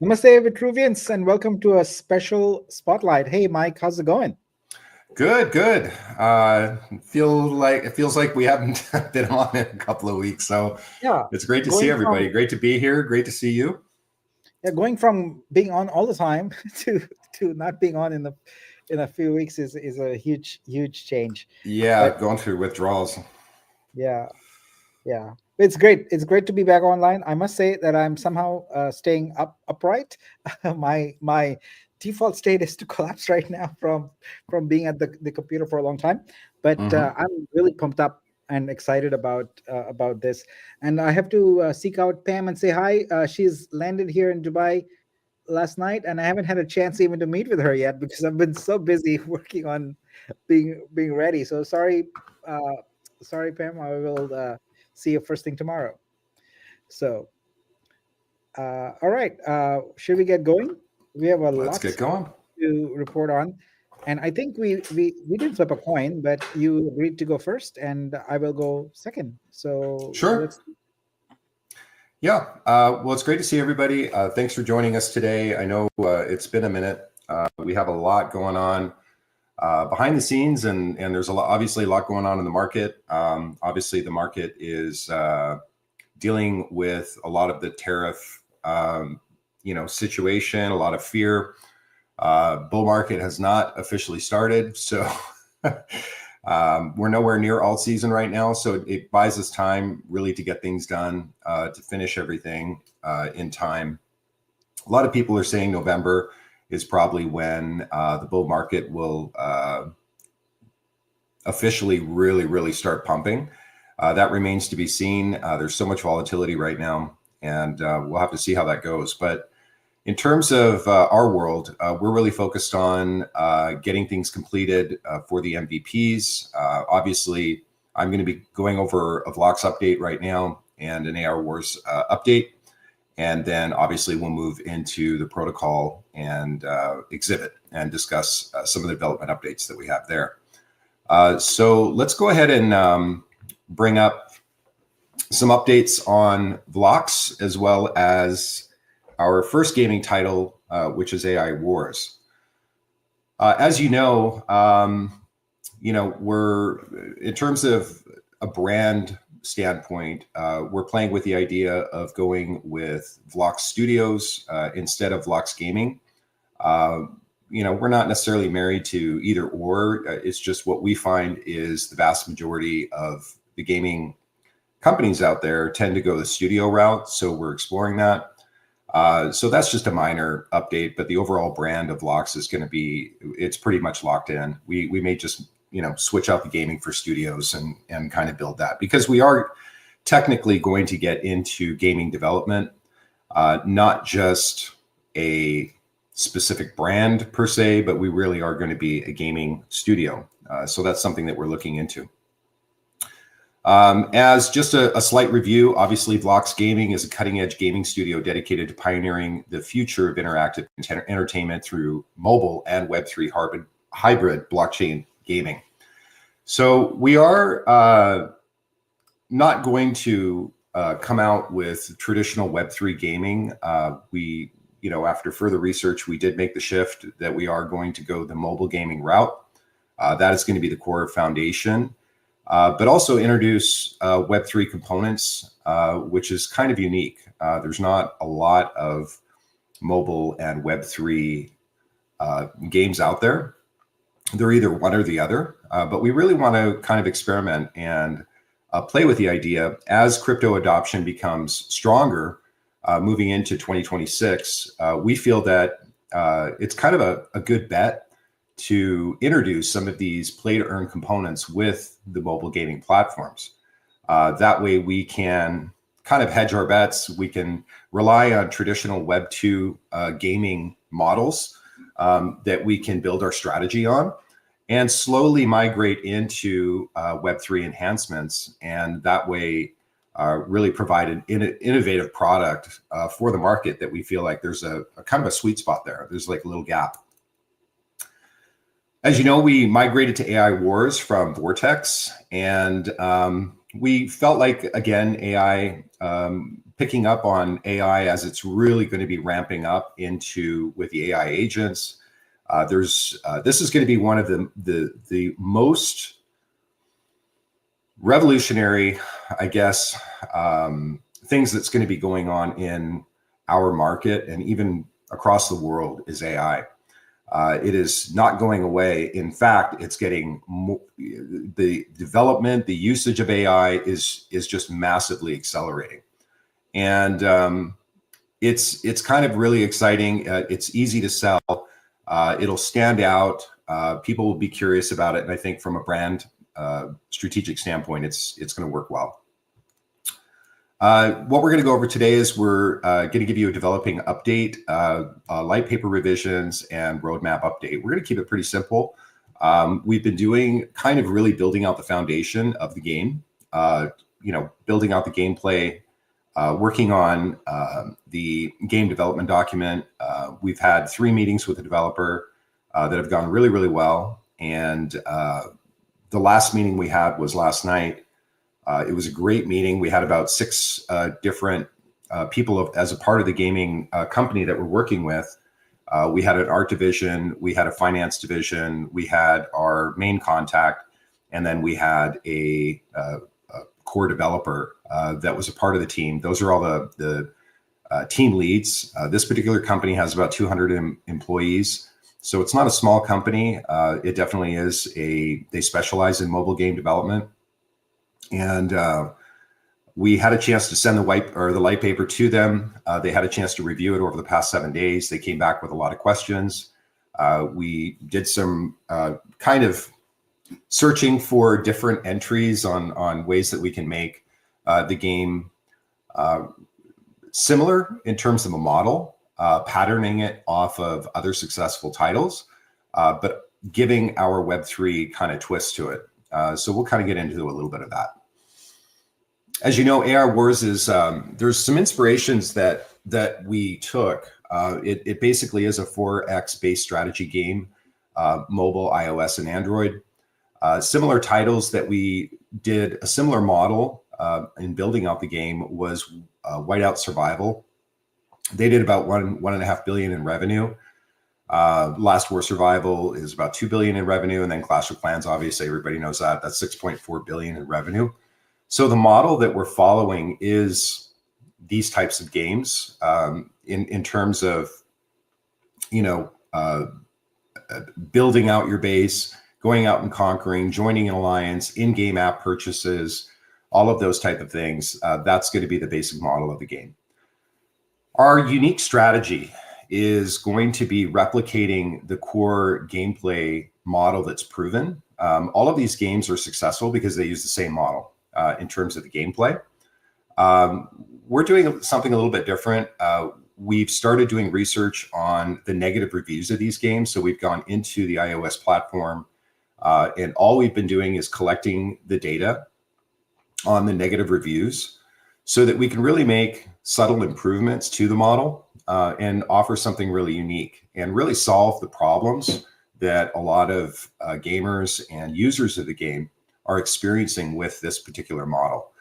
Namaste, Vitruvians, and welcome to a special spotlight. Hey, Mike, how's it going? Good, good. It feels like we haven't been on in a couple of weeks, so Yeah, it's great to see going everybody. from Great to be here. Great to see you. going from being on all the time to not being on in a few weeks is a huge change. Yeah, But going through withdrawals. yeah, yeah, it's great. It's great to be back online. I must say that I'm somehow staying upright. My default state is to collapse right now from being at the computer for a long time. But Hmm. I'm really pumped up and excited about this. And I have to seek out Pam and say hi. She's landed here in Dubai last night, and I haven't had a chance even to meet with her yet because I've been so busy working on being ready. So sorry, sorry, Pam. I will see you first thing tomorrow. So, all right, should we get going? We have a Let's lot get going. to report on, and I think we didn't flip a coin, but you agreed to go first, and I will go second. So Sure. let's. Yeah. Well, it's great to see everybody. Thanks for joining us today. I know it's been a minute. We have a lot going on behind the scenes, and there's obviously a lot going on in the market. Obviously, the market is dealing with a lot of the tariff, situation, a lot of fear. Bull market has not officially started, so we're nowhere near alt season right now. So it buys us time really to get things done, to finish everything in time. A lot of people are saying November is probably when the bull market will officially really start pumping. That remains to be seen. There's so much volatility right now, and we'll have to see how that goes. But in terms of our world, we're really focused on getting things completed for the MVPs. Obviously, I'm going to be going over a Vlox update right now and an AR Wars update. And then obviously we'll move into the protocol and exhibit and discuss some of the development updates that we have there. So let's go ahead and bring up some updates on Vlox, as well as our first gaming title, which is AI Wars. As you know, we're, in terms of a brand standpoint, we're playing with the idea of going with Vlox Studios instead of Vlox Gaming. We're not necessarily married to either or. It's just what we find is the vast majority of the gaming companies out there tend to go the studio route. So we're exploring that. So that's just a minor update, but the overall brand of Vlox is going to be, it's pretty much locked in. We may just, switch out the gaming for studios and kind of build that, because we are technically going to get into gaming development, not just a specific brand per se, but we really are going to be a gaming studio. So that's something that we're looking into. As just a slight review, obviously Vlox Gaming is a cutting-edge gaming studio dedicated to pioneering the future of interactive entertainment through mobile and Web3 hybrid blockchain gaming. So we are not going to come out with traditional Web3 gaming. After further research, we did make the shift that we are going to go the mobile gaming route. That is going to be the core foundation. But also introduce Web3 components, which is kind of unique. There's not a lot of mobile and Web3 games out there. They're either one or the other, but we really want to kind of experiment and play with the idea as crypto adoption becomes stronger moving into 2026. We feel that it's kind of a good bet to introduce some of these play-to-earn components with the mobile gaming platforms. That way we can kind of hedge our bets. We can rely on traditional Web 2 gaming models that we can build our strategy on, and slowly migrate into Web 3 enhancements. And that way really provide an innovative product for the market that we feel like there's a kind of a sweet spot there. There's like a little gap. As you know, we migrated to AI Wars from Vortex, and we felt like, again, AI picking up on AI as it's really going to be ramping up with the AI agents. This is going to be one of the most revolutionary, I guess, things that's going to be going on in our market and even across the world is AI. It is not going away. In fact, it's getting the development, the usage of AI is just massively accelerating, and it's kind of really exciting. It's easy to sell. It'll stand out. People will be curious about it, and I think from a brand strategic standpoint, it's going to work well. What we're going to go over today is we're going to give you a developing update, light paper revisions, and roadmap update. We're going to keep it pretty simple. We've been doing kind of really building out the foundation of the game, building out the gameplay, working on the game development document. We've had 3 meetings with the developer that have gone really, really well. And the last meeting we had was last night. It was a great meeting. We had about 6 different people as a part of the gaming company that we're working with. We had an art division, we had a finance division, we had our main contact, and then we had a core developer that was a part of the team. Those are all the team leads. This particular company has about 200 employees. So it's not a small company. It definitely is they specialize in mobile game development. And we had a chance to send the light paper to them. They had a chance to review it over the past 7 days. They came back with a lot of questions. We did some kind of searching for different entries on ways that we can make the game similar in terms of a model, patterning it off of other successful titles, but giving our Web3 kind of twist to it. So we'll kind of get into a little bit of that. As you know, AI Wars is, there's some inspirations that we took. It basically is a 4X based strategy game, mobile, iOS, and Android. Similar titles that we did a similar model in building out the game was Whiteout Survival. They did about $1.5 billion in revenue. Last War Survival is about $2 billion in revenue, and then Clash of Clans, obviously everybody knows that. That's $6.4 billion in revenue. So the model that we're following is these types of games in terms of, building out your base, going out and conquering, joining an alliance, in-game app purchases, all of those type of things. That's going to be the basic model of the game. Our unique strategy is going to be replicating the core gameplay model that's proven. All of these games are successful because they use the same model in terms of the gameplay. We're doing something a little bit different. We've started doing research on the negative reviews of these games. So we've gone into the iOS platform, and all we've been doing is collecting the data on the negative reviews so that we can really make subtle improvements to the model and offer something really unique and really solve the problems that a lot of gamers and users of the game are experiencing with this particular model.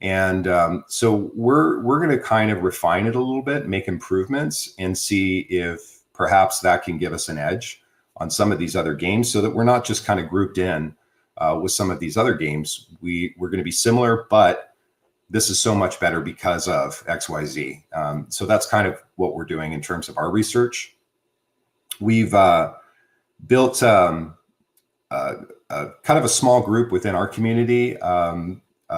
And so we're going to kind of refine it a little bit, make improvements, and see if perhaps that can give us an edge on some of these other games so that we're not just kind of grouped in with some of these other games. We're going to be similar, but this is so much better because of XYZ. So that's kind of what we're doing in terms of our research. We've built kind of a small group within our community.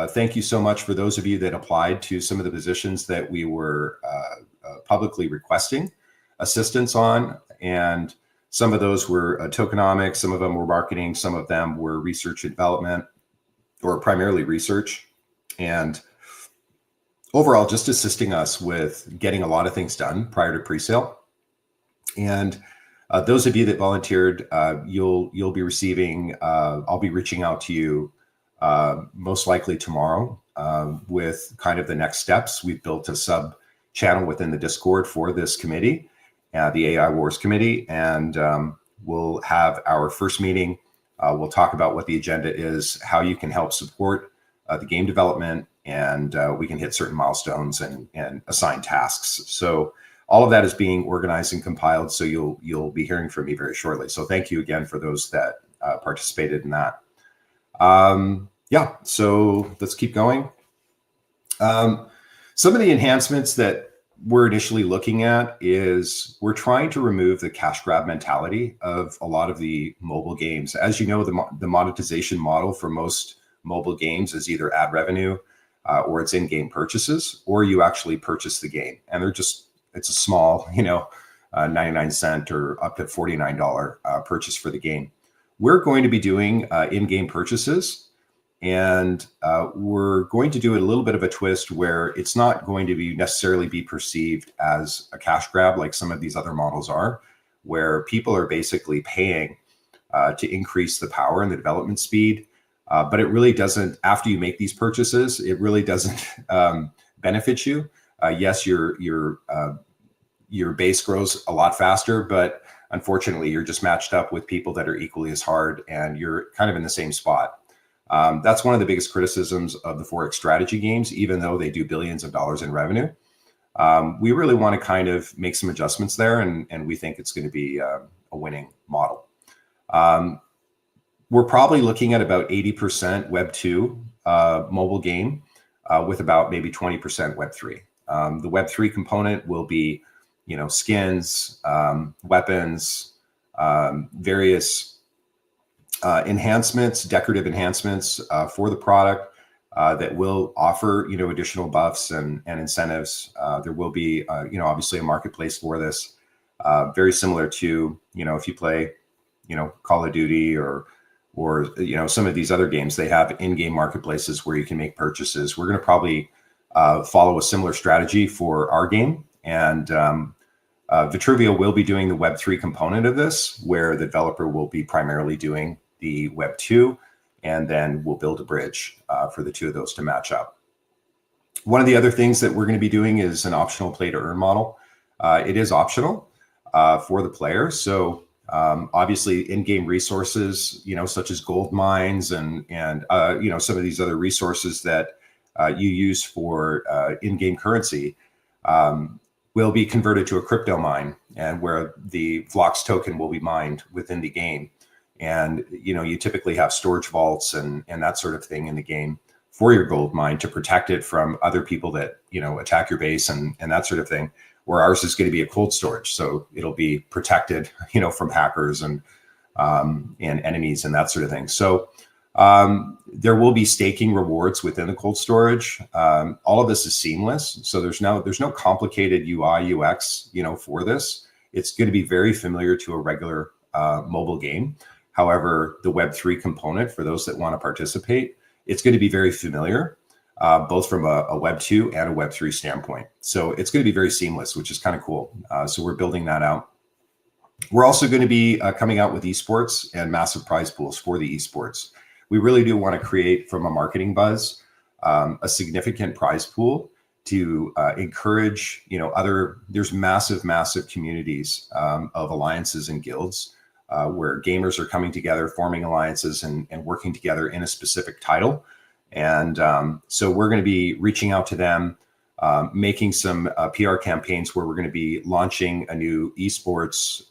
Thank you so much for those of you that applied to some of the positions that we were publicly requesting assistance on. And some of those were tokenomics, some of them were marketing, some of them were research and development, or primarily research. And overall, just assisting us with getting a lot of things done prior to pre-sale. And those of you that volunteered, you'll be receiving, I'll be reaching out to you most likely tomorrow with kind of the next steps. We've built a sub channel within the Discord for this committee, the AI Wars committee, and we'll have our first meeting. We'll talk about what the agenda is, how you can help support the game development, and we can hit certain milestones and assign tasks. So all of that is being organized and compiled. So you'll be hearing from me very shortly. So thank you again for those that participated in that. Yeah, so let's keep going. Some of the enhancements that we're initially looking at is we're trying to remove the cash grab mentality of a lot of the mobile games. As you know, the monetization model for most mobile games is either ad revenue or it's in-game purchases, or you actually purchase the game. And it's a small, 99-cent or up to $49 purchase for the game. We're going to be doing in-game purchases. And we're going to do it a little bit of a twist where it's not going to necessarily be perceived as a cash grab like some of these other models are, where people are basically paying to increase the power and the development speed. But it really doesn't, after you make these purchases, it really doesn't benefit you. Yes, your base grows a lot faster, but unfortunately, you're just matched up with people that are equally as hard and you're kind of in the same spot. That's one of the biggest criticisms of the Forex strategy games, even though they do billions of dollars in revenue. We really want to kind of make some adjustments there, and we think it's going to be a winning model. We're probably looking at about 80% Web 2 mobile game with about maybe 20% Web 3. The Web 3 component will be, skins, weapons, various enhancements, decorative enhancements for the product that will offer, additional buffs and incentives. There will be, obviously a marketplace for this, very similar to, if you play, Call of Duty or some of these other games, they have in-game marketplaces where you can make purchases. We're going to probably follow a similar strategy for our game, and Vitruveo will be doing the Web 3 component of this, where the developer will be primarily doing the Web 2, and then we'll build a bridge for the two of those to match up. One of the other things that we're going to be doing is an optional play to earn model. It is optional for the player. So obviously in-game resources, such as gold mines and some of these other resources that you use for in-game currency will be converted to a crypto mine, and where the Vlox token will be mined within the game. And, you typically have storage vaults and that sort of thing in the game for your gold mine to protect it from other people that, attack your base and that sort of thing, where ours is going to be a cold storage. So it'll be protected, from hackers and enemies and that sort of thing. So there will be staking rewards within the cold storage. All of this is seamless. So there's no complicated UI, UX, for this. It's going to be very familiar to a regular mobile game. However, the Web 3 component, for those that want to participate, it's going to be very familiar, both from a Web 2 and a Web 3 standpoint. So it's going to be very seamless, which is kind of cool. So we're building that out. We're also going to be coming out with esports and massive prize pools for the esports. We really do want to create, from a marketing buzz, a significant prize pool to encourage, there's massive communities of alliances and guilds where gamers are coming together, forming alliances and working together in a specific title. And so we're going to be reaching out to them, making some PR campaigns where we're going to be launching a new esports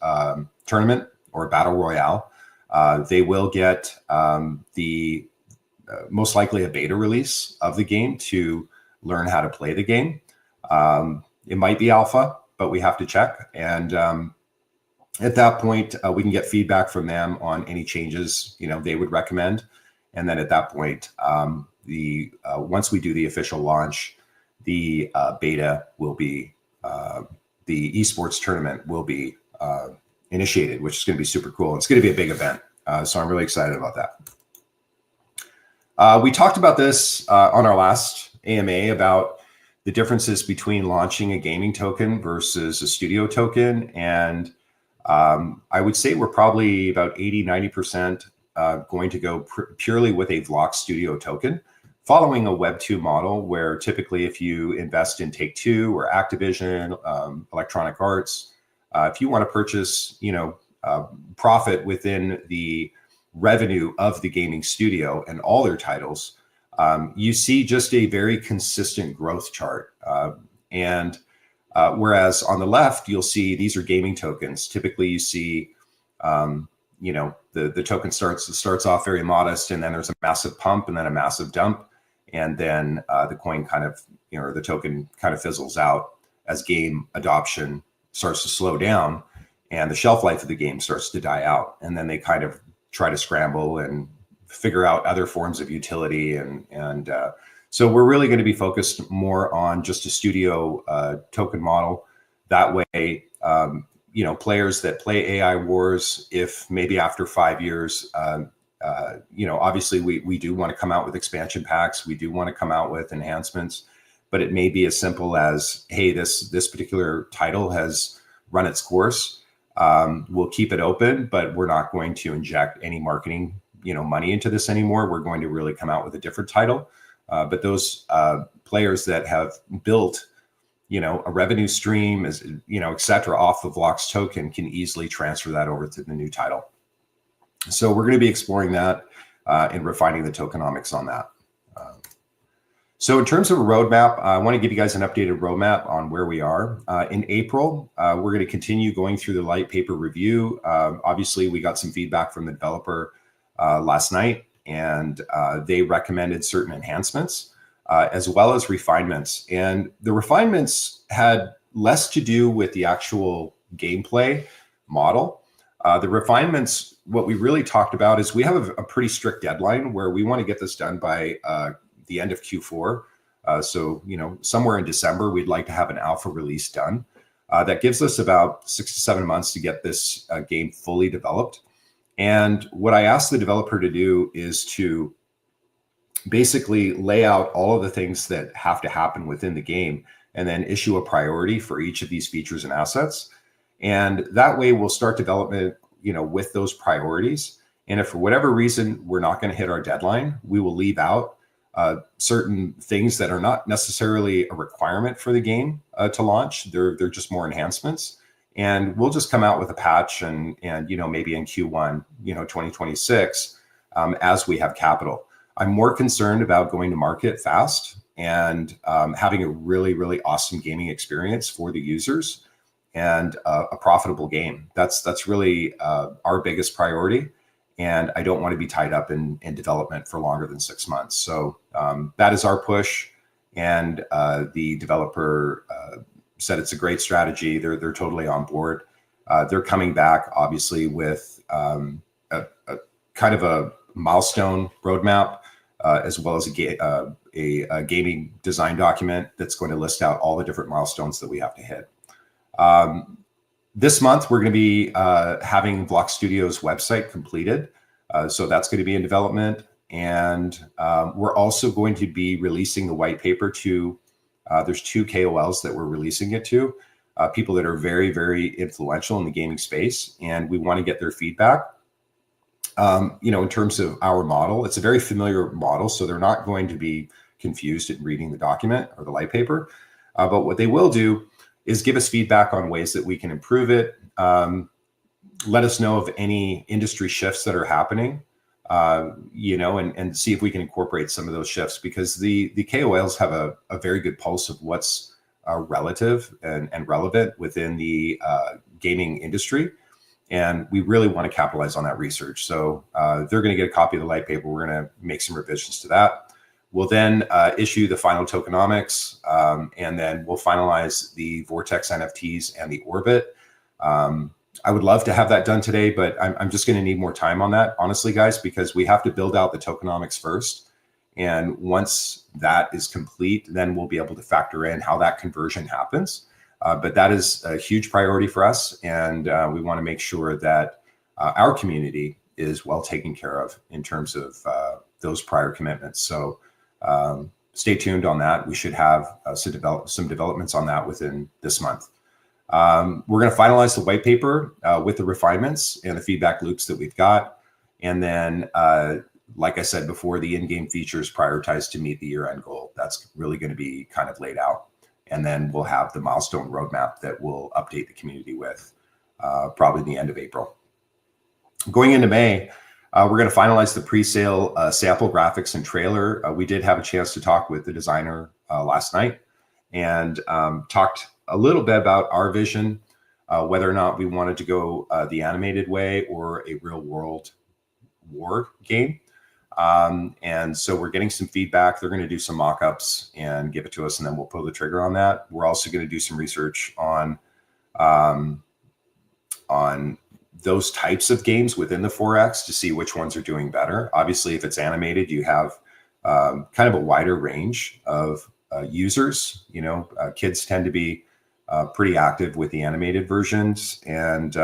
tournament or battle royale. They will get the most likely a beta release of the game to learn how to play the game. It might be alpha, but we have to check. And at that point, we can get feedback from them on any changes they would recommend. And then at that point, once we do the official launch, the beta will be, the esports tournament will be initiated, which is going to be super cool. It's going to be a big event. So I'm really excited about that. We talked about this on our last AMA about the differences between launching a gaming token versus a studio token. And I would say we're probably about 80-90% going to go purely with a Vlox studio token, following a Web 2 model, where typically if you invest in Take-Two or Activision, Electronic Arts, if you want to purchase, profit within the revenue of the gaming studio and all their titles, you see just a very consistent growth chart. Whereas on the left, you'll see these are gaming tokens. Typically, you see, the token starts off very modest, and then there's a massive pump, and then a massive dump, and then the coin kind of, or the token kind of fizzles out as game adoption starts to slow down, and the shelf life of the game starts to die out, and then they kind of try to scramble and figure out other forms of utility, and so we're really going to be focused more on just a studio token model. That way, players that play AI Wars, if maybe after 5 years, obviously we do want to come out with expansion packs. We do want to come out with enhancements, but it may be as simple as, hey, this particular title has run its course. We'll keep it open, but we're not going to inject any marketing, money into this anymore. We're going to really come out with a different title. But those players that have built, a revenue stream, et cetera, off the Vlox token can easily transfer that over to the new title. So we're going to be exploring that and refining the tokenomics on that. So in terms of a roadmap, I want to give you guys an updated roadmap on where we are. In April, we're going to continue going through the light paper review. Obviously, we got some feedback from the developer last night, and they recommended certain enhancements as well as refinements. And the refinements had less to do with the actual gameplay model. The refinements, what we really talked about is we have a pretty strict deadline where we want to get this done by the end of Q4. So, somewhere in December, we'd like to have an alpha release done. That gives us about 6 to 7 months to get this game fully developed. And what I asked the developer to do is to basically lay out all of the things that have to happen within the game and then issue a priority for each of these features and assets. And that way we'll start development, with those priorities. And if for whatever reason we're not going to hit our deadline, we will leave out certain things that are not necessarily a requirement for the game to launch. They're just more enhancements. And we'll just come out with a patch and maybe in Q1, 2026, as we have capital. I'm more concerned about going to market fast and having a really, really awesome gaming experience for the users and a profitable game. That's really our biggest priority. And I don't want to be tied up in development for longer than 6 months. So that is our push. And the developer said it's a great strategy. They're totally on board. They're coming back, obviously, with a kind of a milestone roadmap, as well as a gaming design document that's going to list out all the different milestones that we have to hit. This month, we're going to be having Vlox Studio's website completed. So that's going to be in development. And we're also going to be releasing the white paper to, there's 2 KOLs that we're releasing it to, people that are very, very influential in the gaming space. And we want to get their feedback. In terms of our model, it's a very familiar model. So they're not going to be confused in reading the document or the white paper. But what they will do is give us feedback on ways that we can improve it. Let us know of any industry shifts that are happening, and see if we can incorporate some of those shifts, because the KOLs have a very good pulse of what's relative and relevant within the gaming industry. And we really want to capitalize on that research. So they're going to get a copy of the light paper. We're going to make some revisions to that. We'll then issue the final tokenomics, and then we'll finalize the Vortex NFTs and the Orbit. I would love to have that done today, but I'm just going to need more time on that, honestly, guys, because we have to build out the tokenomics first. And once that is complete, then we'll be able to factor in how that conversion happens. But that is a huge priority for us. And we want to make sure that our community is well taken care of in terms of those prior commitments. So stay tuned on that. We should have some developments on that within this month. We're going to finalize the white paper with the refinements and the feedback loops that we've got. And then, like I said before, the in-game features prioritized to meet the year-end goal. That's really going to be kind of laid out. And then we'll have the milestone roadmap that we'll update the community with probably the end of April. Going into May, We're going to finalize the pre-sale sample graphics and trailer. We did have a chance to talk with the designer last night and talked a little bit about our vision, whether or not we wanted to go the animated way or a real world war game. And so we're getting some feedback. They're going to do some mock-ups and give it to us, and then we'll pull the trigger on that. We're also going to do some research on those types of games within the 4X to see which ones are doing better. Obviously, if it's animated, you have kind of a wider range of users. You know, kids tend to be pretty active with the animated versions, and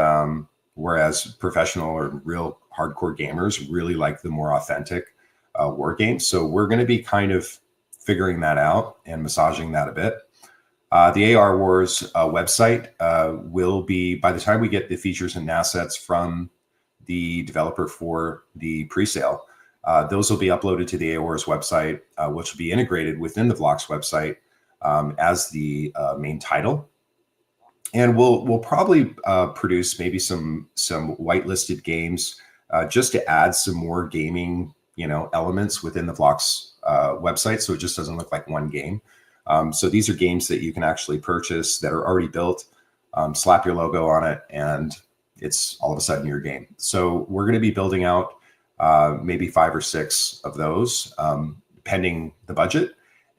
whereas professional or real hardcore gamers really like the more authentic war games. So we're going to be kind of figuring that out and massaging that a bit. The AR Wars website will be, by the time we get the features and assets from the developer for the presale, those will be uploaded to the AR Wars website, which will be integrated within the Vlox website as the main title. And we'll probably produce maybe some whitelisted games just to add some more gaming, elements within the Vlox website, so it just doesn't look like one game. So these are games that you can actually purchase that are already built, slap your logo on it, and it's all of a sudden your game. So we're going to be building out maybe 5 or 6 of those, pending the budget.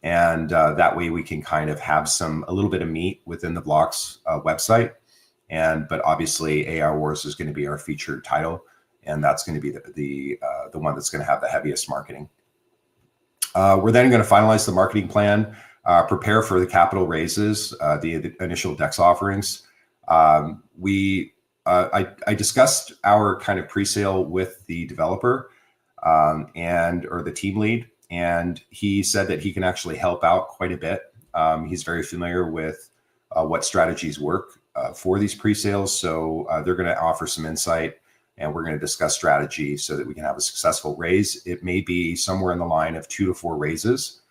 And that way we can kind of have a little bit of meat within the Vlox website. But obviously AR Wars is going to be our featured title, and that's going to be the one that's going to have the heaviest marketing. We're then going to finalize the marketing plan, prepare for the capital raises, the initial DEX offerings. I discussed our kind of pre-sale with the developer or the team lead, and he said that he can actually help out quite a bit. He's very familiar with what strategies work for these pre-sales. So they're going to offer some insight, and we're going to discuss strategy so that we can have a successful raise. It may be somewhere in the line of 2 to 4 raises,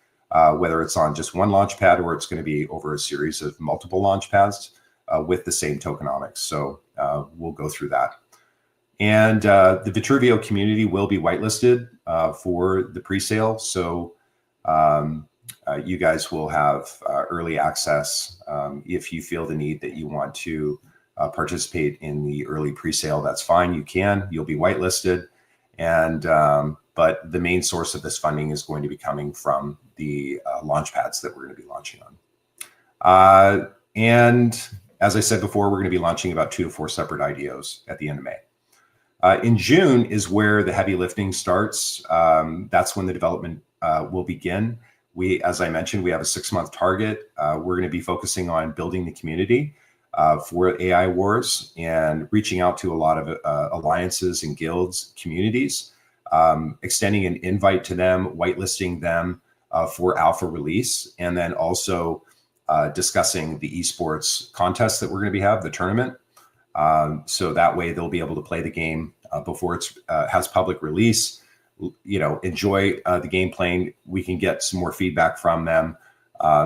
whether it's on just one launch pad or it's going to be over a series of multiple launch pads with the same tokenomics. So we'll go through that. And the Vitruveo community will be whitelisted for the presale. So you guys will have early access if you feel the need that you want to participate in the early presale. That's fine. You can. You'll be whitelisted. And but the main source of this funding is going to be coming from the launch pads that we're going to be launching on. And as I said before, we're going to be launching about 2 to 4 separate IDOs at the end of May. In June is where the heavy lifting starts. That's when the development will begin. As I mentioned, we have a 6-month target. We're going to be focusing on building the community for AI Wars and reaching out to a lot of alliances and guilds, communities, extending an invite to them, whitelisting them for alpha release, and then also discussing the esports contest that we're going to have, the tournament. So that way they'll be able to play the game before it has public release, enjoy the game playing. We can get some more feedback from them,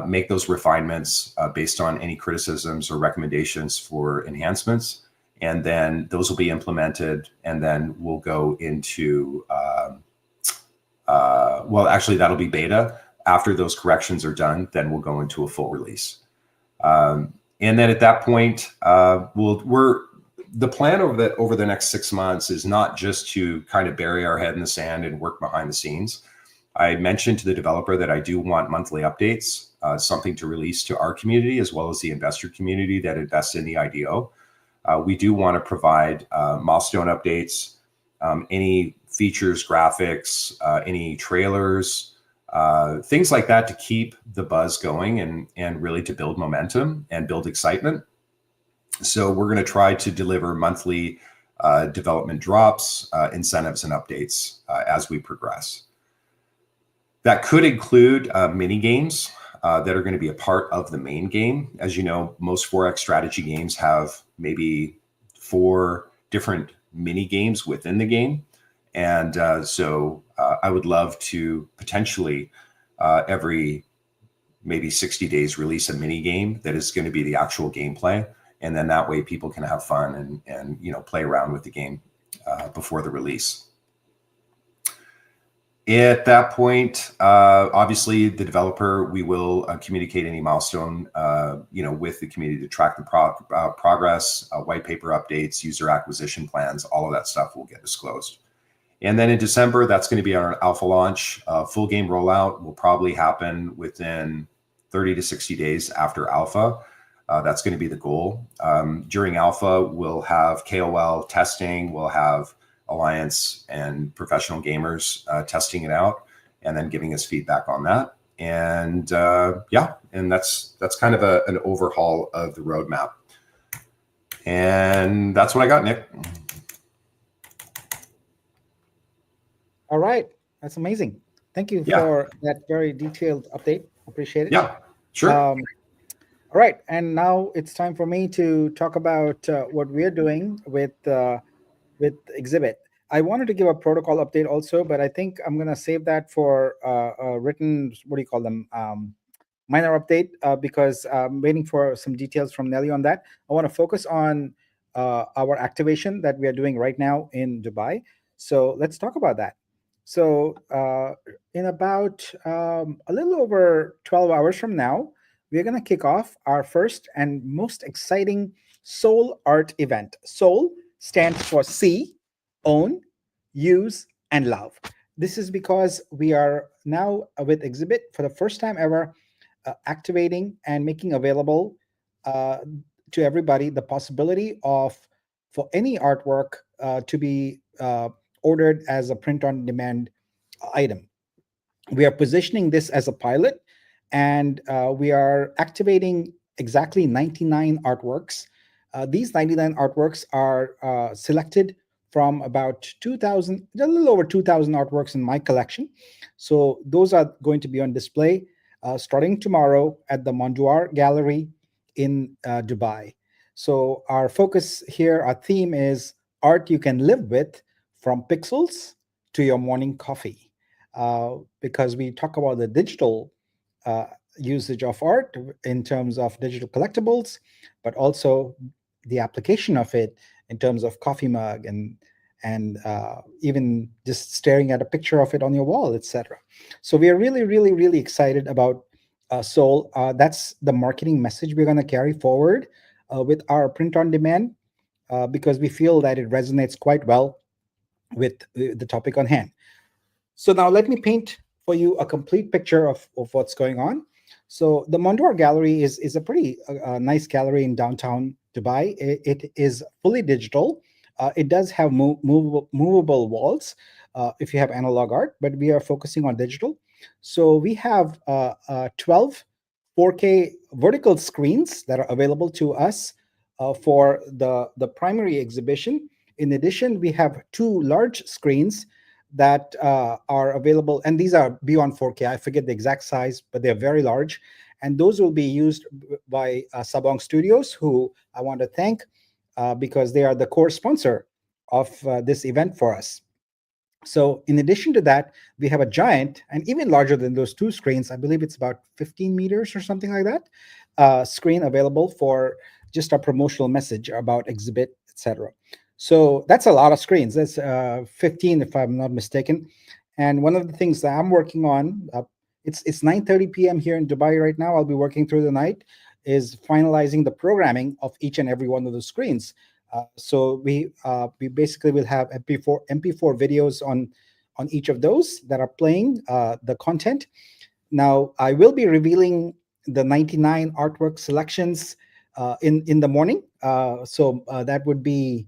make those refinements based on any criticisms or recommendations for enhancements. And then those will be implemented, and then we'll go into, well, actually that'll be beta. After those corrections are done, then we'll go into a full release. And then at that point, the plan over the next 6 months is not just to kind of bury our head in the sand and work behind the scenes. I mentioned to the developer that I do want monthly updates, something to release to our community as well as the investor community that invests in the IDO. We do want to provide milestone updates, any features, graphics, any trailers, things like that to keep the buzz going and really to build momentum and build excitement. So we're going to try to deliver monthly development drops, incentives, and updates as we progress. That could include mini games that are going to be a part of the main game. As you know, most 4X strategy games have maybe 4 different mini games within the game. And so I would love to potentially every maybe 60 days release a mini game that is going to be the actual gameplay. And then that way people can have fun and play around with the game before the release. At that point, obviously, the developer, we will communicate any milestone, with the community to track the progress, white paper updates, user acquisition plans, all of that stuff will get disclosed. And then in December, that's going to be our alpha launch. Full game rollout will probably happen within 30 to 60 days after alpha. That's going to be the goal. During alpha, we'll have KOL testing, we'll have Alliance and professional gamers testing it out and then giving us feedback on that. And and that's kind of an overhaul of the roadmap. And that's what I got, Nick. All right, that's amazing. Thank you for that very detailed update. Appreciate it. Yeah, sure. All right, and now it's time for me to talk about what we're doing with Exhibit. I wanted to give a protocol update also, but I think I'm going to save that for a written, what do you call them, minor update, because I'm waiting for some details from Nelly on that. I want to focus on our activation that we are doing right now in Dubai. So let's talk about that. So in about a little over 12 hours from now, we're going to kick off our first and most exciting Soul Art event. Soul stands for see, own, use, and love. This is because we are now with Exhibit for the first time ever activating and making available to everybody the possibility of for any artwork to be ordered as a print on demand item. We are positioning this as a pilot, and we are activating exactly 99 artworks. These 99 artworks are selected from about 2,000, a little over 2,000 artworks in my collection. So those are going to be on display starting tomorrow at the Mondoir Gallery in Dubai. So our focus here, our theme is art you can live with, from pixels to your morning coffee. Because we talk about the digital usage of art in terms of digital collectibles, but also the application of it in terms of coffee mug and even just staring at a picture of it on your wall, etc. So we are really, really, really excited about Soul. That's the marketing message we're going to carry forward with our print on demand because we feel that it resonates quite well with the topic on hand. So now let me paint for you a complete picture of what's going on. So the Mondoir Gallery is a pretty nice gallery in downtown Dubai. It is fully digital. It does have movable walls if you have analog art, but we are focusing on digital. So we have 12 4K vertical screens that are available to us for the primary exhibition. In addition, we have two large screens that are available, and these are beyond 4K. I forget the exact size, but they're very large. And those will be used by Sabong Studios, who I want to thank because they are the core sponsor of this event for us. So in addition to that, we have a giant and even larger than those two screens, I believe it's about 15 meters or something like that, screen available for just a promotional message about Exhibit, etc. So that's a lot of screens. That's 15, if I'm not mistaken. And one of the things that I'm working on, it's 9:30 p.m. here in Dubai right now. I'll be working through the night, is finalizing the programming of each and every one of the screens. So we basically will have MP4 videos on each of those that are playing the content. Now I will be revealing the 99 artwork selections in the morning. So that would be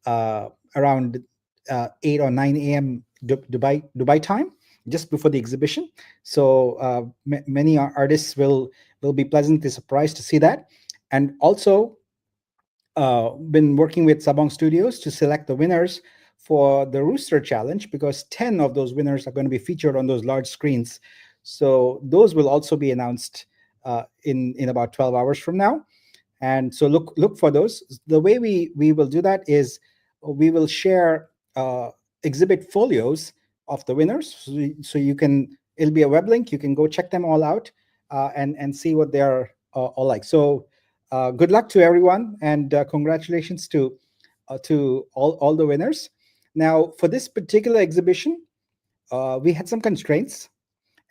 around 8 or 9 a.m. Dubai time, just before the exhibition. So many artists will be pleasantly surprised to see that. And also been working with Sabong Studios to select the winners for the Rooster Challenge, because 10 of those winners are going to be featured on those large screens. So those will also be announced in about 12 hours from now. And so look for those. The way we will do that is we will share exhibit folios of the winners, so you can, it'll be a web link, you can go check them all out and see what they're all like. So good luck to everyone, and congratulations to all the winners. Now for this particular exhibition, we had some constraints.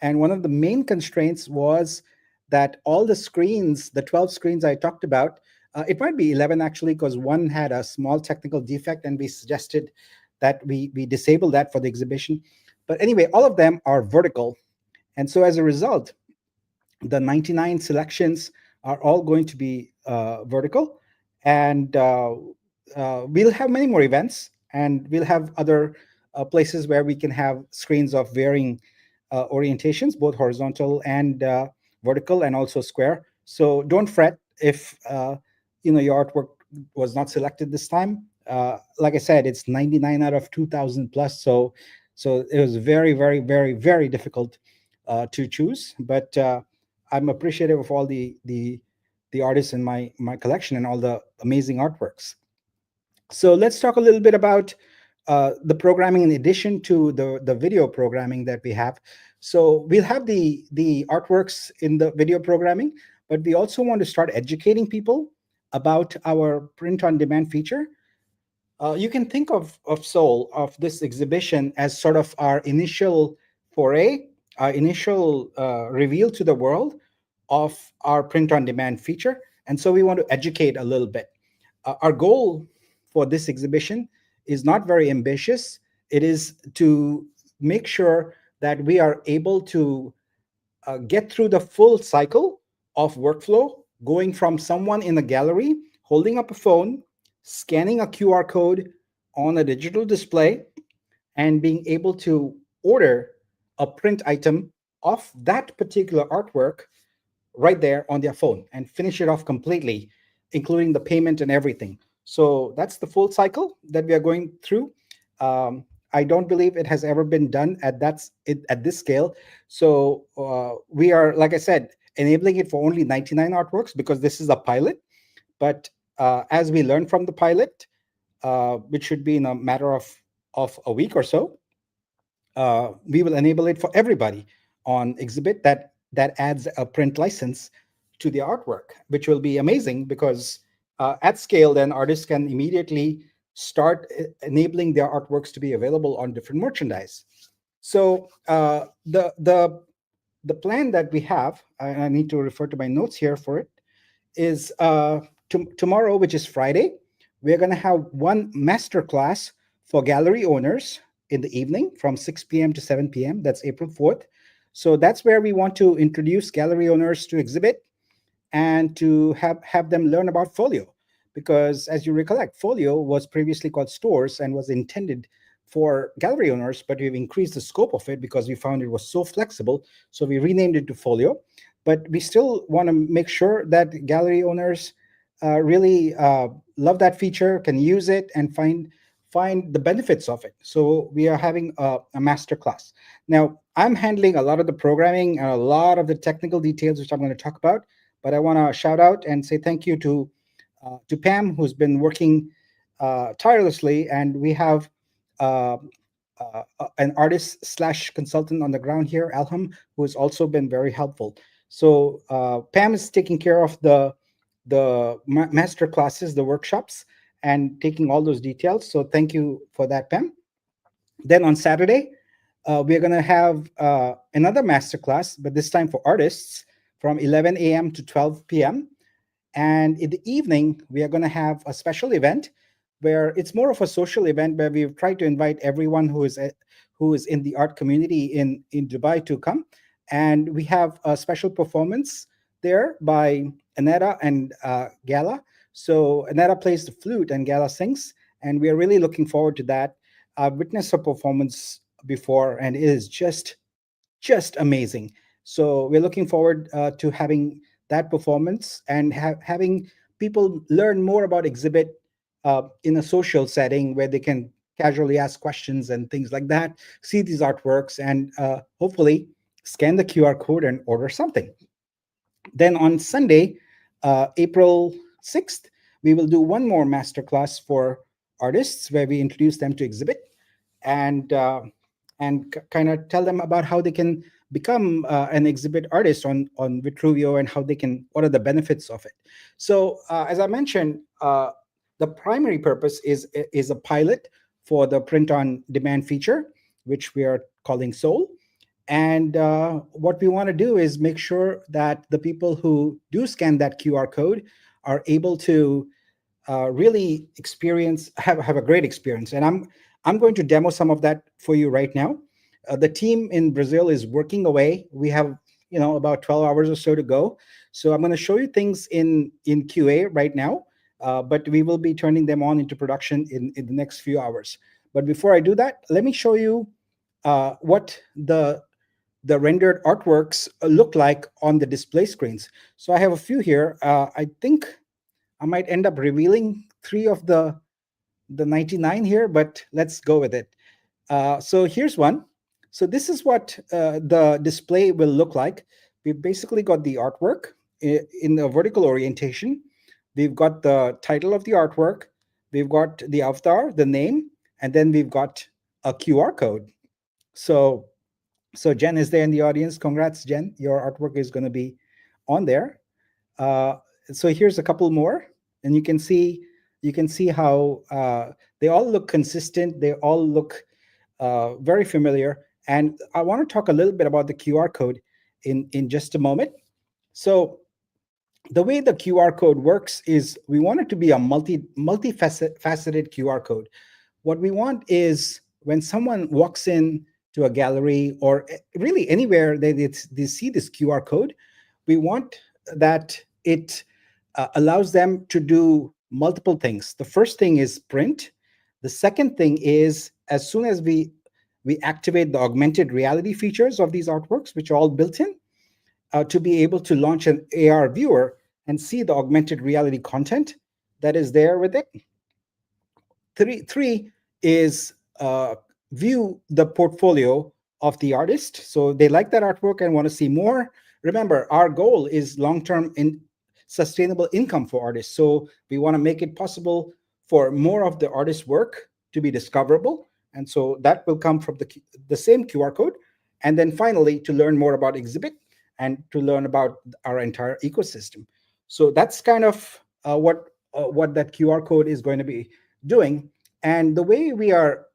And one of the main constraints was that all the screens, the 12 screens I talked about, it might be 11 actually, because one had a small technical defect and we suggested that we disable that for the exhibition. But anyway, all of them are vertical. And so as a result, the 99 selections are all going to be vertical. And we'll have many more events, and we'll have other places where we can have screens of varying orientations, both horizontal and vertical, and also square. So don't fret if your artwork was not selected this time. Like I said, it's 99 out of 2,000 plus. So it was very, very, very, very difficult to choose. But I'm appreciative of all the artists in my collection and all the amazing artworks. So let's talk a little bit about the programming in addition to the video programming that we have. So we'll have the artworks in the video programming, but we also want to start educating people about our print on demand feature. You can think of Soul, of this exhibition, as sort of our initial foray, our initial reveal to the world of our print on demand feature. And so we want to educate a little bit. Our goal for this exhibition is not very ambitious. It is to make sure that we are able to get through the full cycle of workflow, going from someone in a gallery holding up a phone, scanning a QR code on a digital display, and being able to order a print item of that particular artwork right there on their phone and finish it off completely, including the payment and everything. So that's the full cycle that we are going through. I don't believe it has ever been done at this scale. So we are, like I said, enabling it for only 99 artworks because this is a pilot. But as we learn from the pilot, which should be in a matter of a week or so, we will enable it for everybody on exhibit that adds a print license to the artwork, which will be amazing because at scale, then artists can immediately start enabling their artworks to be available on different merchandise. So the plan that we have, I need to refer to my notes here for it, is tomorrow, which is Friday, we're going to have one master class for gallery owners in the evening from 6 p.m. to 7 p.m. That's April 4th. So that's where we want to introduce gallery owners to exhibit and to have them learn about Folio. Because as you recollect, Folio was previously called Stores and was intended for gallery owners, but we've increased the scope of it because we found it was so flexible. So we renamed it to Folio. But we still want to make sure that gallery owners really love that feature, can use it, and find the benefits of it. So we are having a master class. Now, I'm handling a lot of the programming and a lot of the technical details, which I'm going to talk about. But I want to shout out and say thank you to Pam, who's been working tirelessly, and we have an artist slash consultant on the ground here, Alham, who has also been very helpful. So Pam is taking care of the master classes, the workshops, and taking all those details. So thank you for that, Pam. Then on Saturday, we're going to have another master class, but this time for artists from 11 a.m. to 12 p.m. And in the evening, we are going to have a special event where it's more of a social event where we've tried to invite everyone who is in the art community in Dubai to come. And we have a special performance there by Aneta and Gala. So Aneta plays the flute and Gala sings. And we are really looking forward to that. I've witnessed her performance before, and it is just amazing. So we're looking forward to having that performance and having people learn more about exhibit in a social setting where they can casually ask questions and things like that, see these artworks, and hopefully scan the QR code and order something. Then on Sunday, April 6th, we will do one more masterclass for artists where we introduce them to exhibit and kind of tell them about how they can become an exhibit artist on Vitruveo and what are the benefits of it. So as I mentioned, the primary purpose is a pilot for the print on demand feature. which we are calling Soul. And what we want to do is make sure that the people who do scan that QR code are able to really have a great experience. And I'm going to demo some of that for you right now. The team in Brazil is working away. We have about 12 hours or so to go. So I'm going to show you things in QA right now, but we will be turning them on into production in the next few hours. But before I do that, let me show you what the rendered artworks look like on the display screens. So I have a few here. I think I might end up revealing 3 of the 99 here, but let's go with it. So here's one. So this is what the display will look like. We've basically got the artwork in the vertical orientation. We've got the title of the artwork. We've got the avatar, the name, and then we've got a QR code. So Jen is there in the audience. Congrats, Jen. Your artwork is going to be on there. So here's a couple more, and you can see how they all look consistent. They all look very familiar. And I want to talk a little bit about the QR code in just a moment. So the way the QR code works is we want it to be a multifaceted QR code. What we want is when someone walks in to a gallery or really anywhere they see this QR code, we want that it allows them to do multiple things. The first thing is print. The second thing is as soon as we activate the augmented reality features of these artworks, which are all built in, to be able to launch an AR viewer and see the augmented reality content that is there with it. Three is view the portfolio of the artist. So they like that artwork and want to see more. Remember, our goal is long-term sustainable income for artists. So we want to make it possible for more of the artist's work to be discoverable. And so that will come from the same QR code. And then finally, to learn more about Exhibit and to learn about our entire ecosystem. So that's kind of what that QR code is going to be doing. And the way we are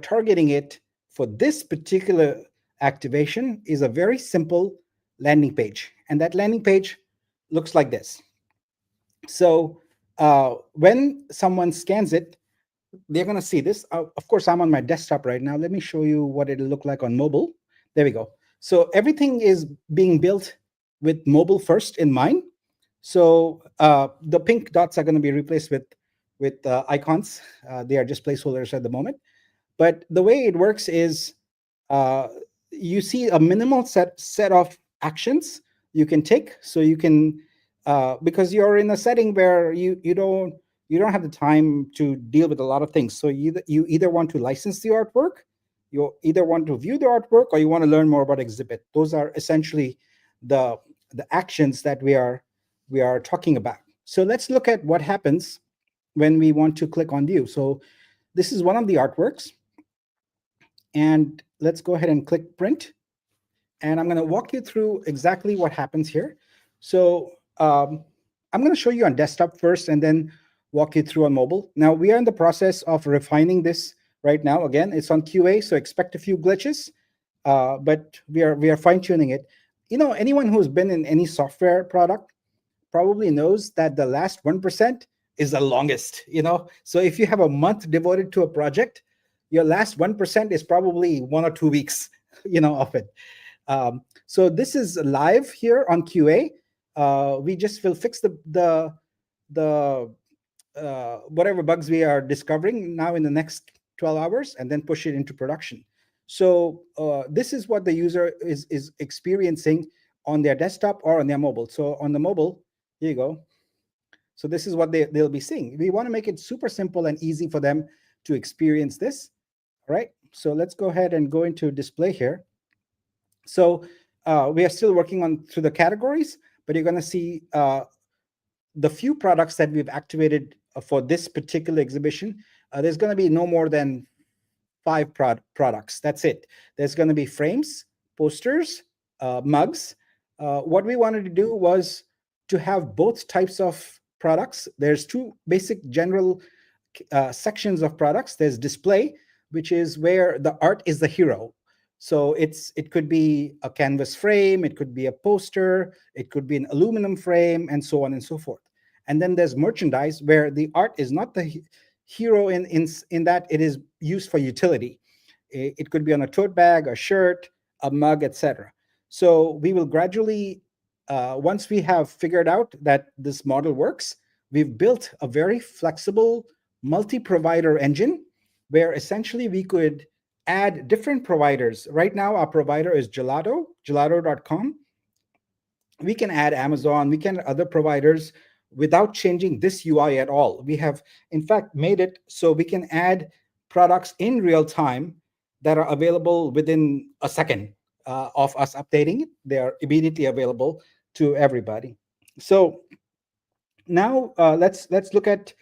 targeting it for this particular activation is a very simple landing page. And that landing page looks like this. So when someone scans it, they're going to see this. Of course, I'm on my desktop right now. Let me show you what it'll look like on mobile. There we go. So everything is being built with mobile first in mind. So the pink dots are going to be replaced with icons. They are just placeholders at the moment. But the way it works is you see a minimal set of actions you can take. So you can, because you're in a setting where you don't have the time to deal with a lot of things. So you either want to license the artwork, you either want to view the artwork, or you want to learn more about Exhibit. Those are essentially the actions that we are talking about. So let's look at what happens when we want to click on view. So this is one of the artworks. And let's go ahead and click print. And I'm going to walk you through exactly what happens here. So I'm going to show you on desktop first and then walk you through on mobile. Now, we are in the process of refining this right now. Again, it's on QA, so expect a few glitches, but we are fine-tuning it. Anyone who's been in any software product probably knows that the last 1% is the longest. So if you have a month devoted to a project, your last 1% is probably 1 or 2 weeks, of it. So this is live here on QA. We just will fix the whatever bugs we are discovering now in the next 12 hours and then push it into production. So this is what the user is experiencing on their desktop or on their mobile. So on the mobile, here you go. So this is what they'll be seeing. We want to make it super simple and easy for them to experience this. All right. So let's go ahead and go into display here. So we are still working on through the categories, but you're going to see the few products that we've activated for this particular exhibition. There's going to be no more than 5 products. That's it. There's going to be frames, posters, mugs. What we wanted to do was to have both types of products. There's 2 basic general sections of products. There's display, which is where the art is the hero. So it could be a canvas frame, it could be a poster, it could be an aluminum frame, and so on and so forth. And then there's merchandise, where the art is not the hero in that it is used for utility. It could be on a tote bag, a shirt, a mug, etc. So we will gradually, once we have figured out that this model works, we've built a very flexible multi-provider engine where essentially we could add different providers. Right now, our provider is gelato.com. We can add Amazon, we can add other providers without changing this UI at all. We have, in fact, made it so we can add products in real time that are available within a second of us updating it. They are immediately available to everybody. So now let's look at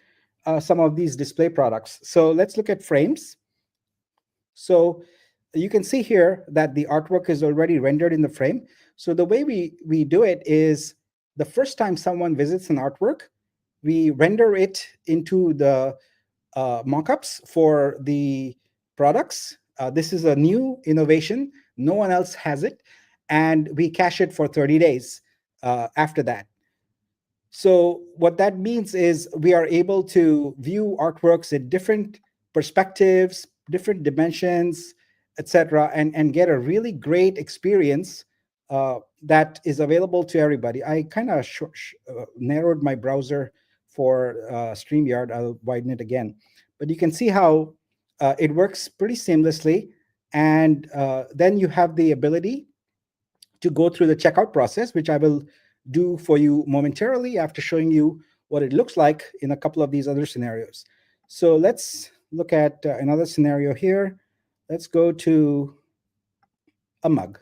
some of these display products. So let's look at frames. So you can see here that the artwork is already rendered in the frame. So the way we do it is, the first time someone visits an artwork, we render it into the mockups for the products. This is a new innovation. No one else has it. And we cache it for 30 days after that. So what that means is we are able to view artworks in different perspectives, different dimensions, etc., and get a really great experience that is available to everybody. I kind of narrowed my browser for StreamYard. I'll widen it again. But you can see how it works pretty seamlessly. And then you have the ability to go through the checkout process, which I will do for you momentarily after showing you what it looks like in a couple of these other scenarios. So let's look at another scenario here. Let's go to a mug.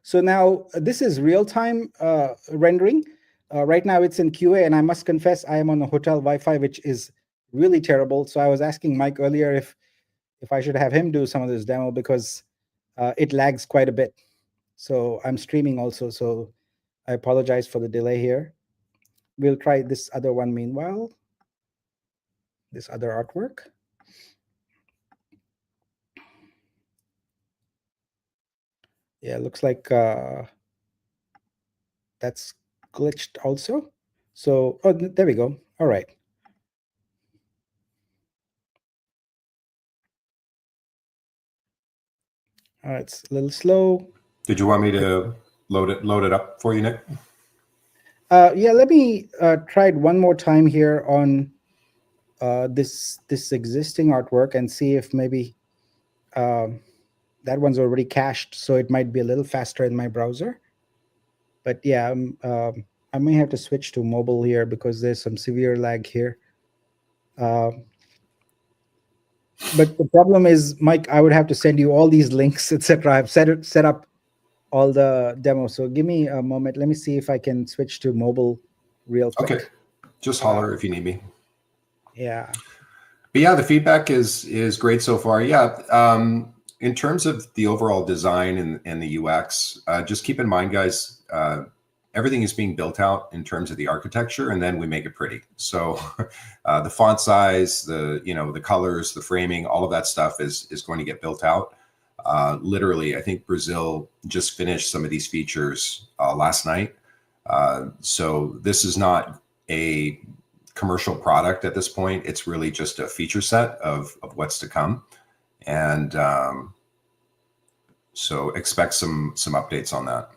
So now this is real-time rendering. Right now it's in QA, and I must confess I am on a hotel Wi-Fi, which is really terrible. So I was asking Mike earlier if I should have him do some of this demo, because it lags quite a bit. So I'm streaming also, so I apologize for the delay here. We'll try this other one meanwhile, this other artwork. Yeah, looks like that's glitched also. So, oh, there we go. All right. It's a little slow. Did you want me to load it up for you, Nick? Yeah, let me try it one more time here on this existing artwork and see if maybe that one's already cached, so it might be a little faster in my browser. But yeah, I may have to switch to mobile here because there's some severe lag here. But the problem is, Mike, I would have to send you all these links, etc. I've set up all the demos. So give me a moment. Let me see if I can switch to mobile real quick. Okay, just holler if you need me. Yeah. But yeah, the feedback is great so far. Yeah. In terms of the overall design and the UX, just keep in mind, guys, everything is being built out in terms of the architecture, and then we make it pretty. So the font size, the colors, the framing, all of that stuff is going to get built out. Literally, I think Brazil just finished some of these features last night. So this is not a commercial product at this point. It's really just a feature set of what's to come. And so expect some updates on that.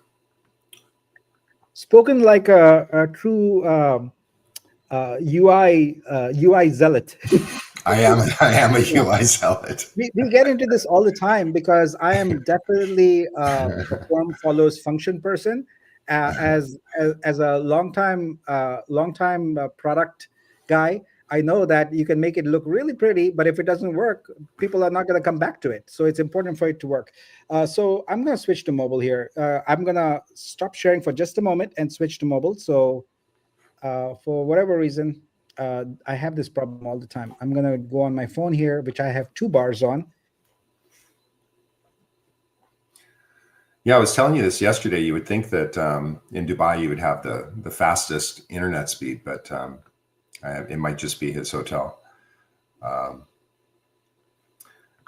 Spoken like a true UI zealot. I am a UI zealot. We get into this all the time because I am definitely a form follows function person. As a long-time product guy, I know that you can make it look really pretty, but if it doesn't work, people are not going to come back to it. So it's important for it to work. So I'm going to switch to mobile here. I'm going to stop sharing for just a moment and switch to mobile. So for whatever reason, I have this problem all the time. I'm going to go on my phone here, which I have 2 bars on. Yeah, I was telling you this yesterday. You would think that in Dubai you would have the fastest internet speed, but it might just be his hotel.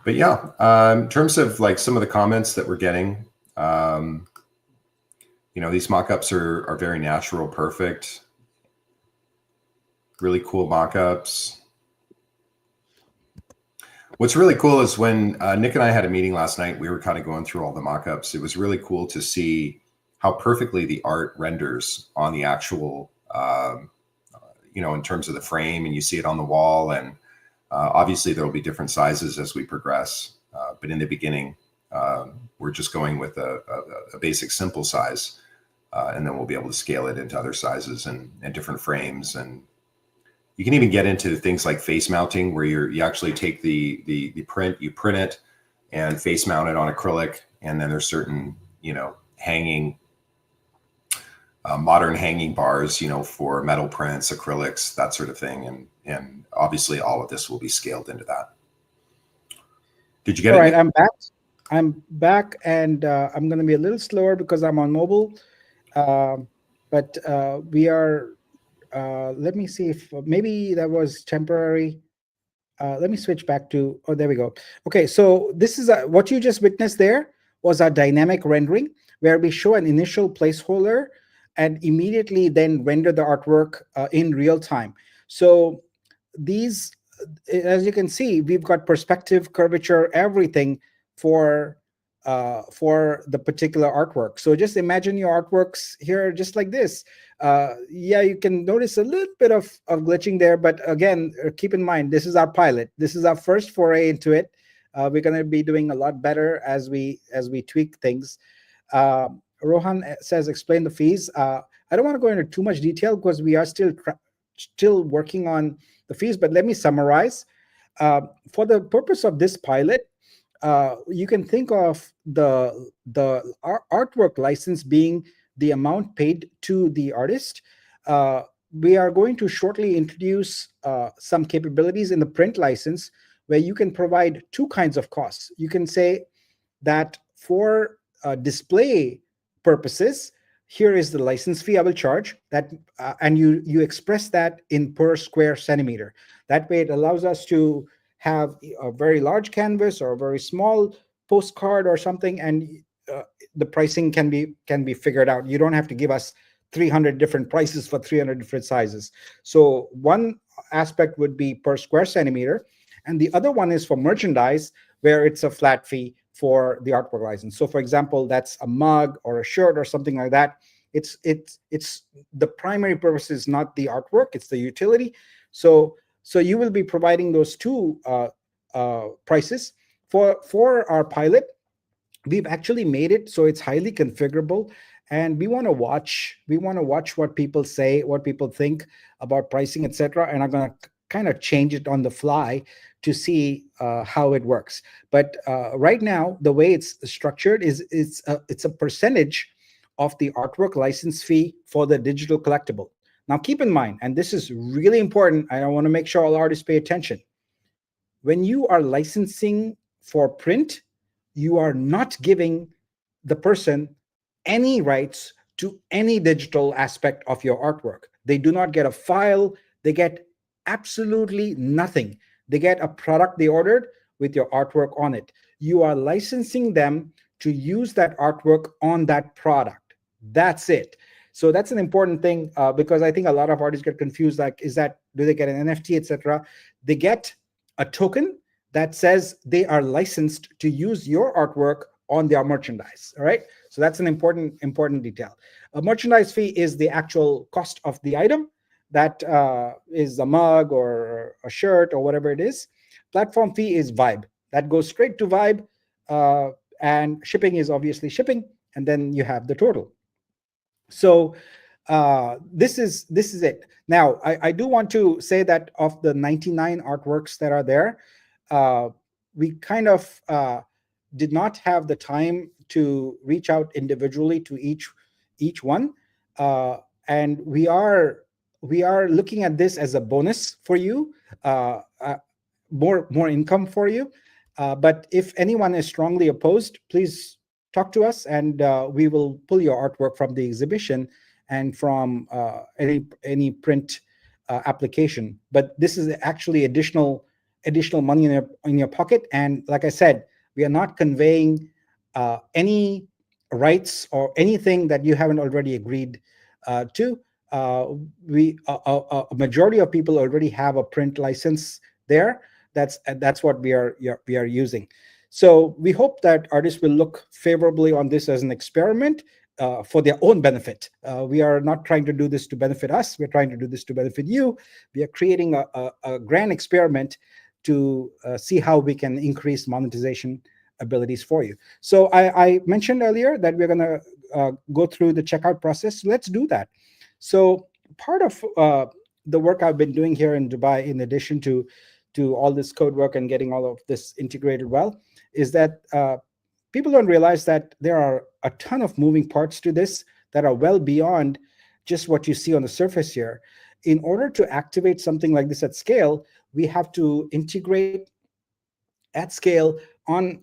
But yeah, in terms of like some of the comments that we're getting, these mock-ups are very natural, perfect, really cool mock-ups. What's really cool is when Nick and I had a meeting last night, we were kind of going through all the mock-ups. It was really cool to see how perfectly the art renders on the actual, in terms of the frame, and you see it on the wall. And obviously there will be different sizes as we progress. But in the beginning, we're just going with a basic simple size. And then we'll be able to scale it into other sizes and different frames. And you can even get into things like face mounting, where you actually take the print, you print it and face mount it on acrylic. And then there's certain, hanging, modern hanging bars, for metal prints, acrylics, that sort of thing. And obviously all of this will be scaled into that. Did you get it? All right, I'm back. I'm back, and I'm going to be a little slower because I'm on mobile. But we are, let me see if maybe that was temporary. Let me switch back to, oh, there we go. Okay, so this is what you just witnessed there was a dynamic rendering where we show an initial placeholder and immediately then render the artwork in real time. So these, as you can see, we've got perspective, curvature, everything for the particular artwork. So just imagine your artworks here just like this. Yeah, you can notice a little bit of glitching there, but again, keep in mind, this is our pilot. This is our first foray into it. We're going to be doing a lot better as we tweak things. Rohan says, explain the fees. I don't want to go into too much detail because we are still working on the fees, but let me summarize. For the purpose of this pilot, you can think of the artwork license being the amount paid to the artist. We are going to shortly introduce some capabilities in the print license where you can provide two kinds of costs. You can say that for display purposes, here is the license fee I will charge, that, and you express that in per square centimeter. That way it allows us to have a very large canvas or a very small postcard or something, and the pricing can be figured out. You don't have to give us 300 different prices for 300 different sizes. So one aspect would be per square centimeter, and the other one is for merchandise, where it's a flat fee for the artwork license. So for example, that's a mug or a shirt or something like that. It's the primary purpose is not the artwork, it's the utility. So you will be providing those two prices. For our pilot, we've actually made it so it's highly configurable, and we want to watch what people say, what people think about pricing, etc., and I'm going to kind of change it on the fly to see how it works. But right now, the way it's structured is it's a percentage of the artwork license fee for the digital collectible. Now, keep in mind, and this is really important, I want to make sure all artists pay attention. When you are licensing for print, you are not giving the person any rights to any digital aspect of your artwork. They do not get a file. They get absolutely nothing. They get a product they ordered with your artwork on it. You are licensing them to use that artwork on that product. That's it. So that's an important thing, because I think a lot of artists get confused. Like, do they get an NFT, etc.? They get a token that says they are licensed to use your artwork on their merchandise. All right. So that's an important detail. A merchandise fee is the actual cost of the item. That is a mug or a shirt or whatever it is. Platform fee is Vibe. That goes straight to Vibe, and shipping is obviously shipping, and then you have the total. So this is it. Now, I do want to say that of the 99 artworks that are there, we kind of did not have the time to reach out individually to each one, and we are looking at this as a bonus for you, more income for you. But if anyone is strongly opposed, please talk to us, and we will pull your artwork from the exhibition and from any print application. But this is actually additional additional money in your pocket. And like I said, we are not conveying any rights or anything that you haven't already agreed to. A majority of people already have a print license there. That's what we are using. So we hope that artists will look favorably on this as an experiment for their own benefit. We are not trying to do this to benefit us. We're trying to do this to benefit you. We are creating a grand experiment to see how we can increase monetization abilities for you. So I mentioned earlier that we're going to go through the checkout process. Let's do that. So part of the work I've been doing here in Dubai, in addition to all this code work and getting all of this integrated well, is that people don't realize that there are a ton of moving parts to this that are well beyond just what you see on the surface here. In order to activate something like this at scale, we have to integrate at scale on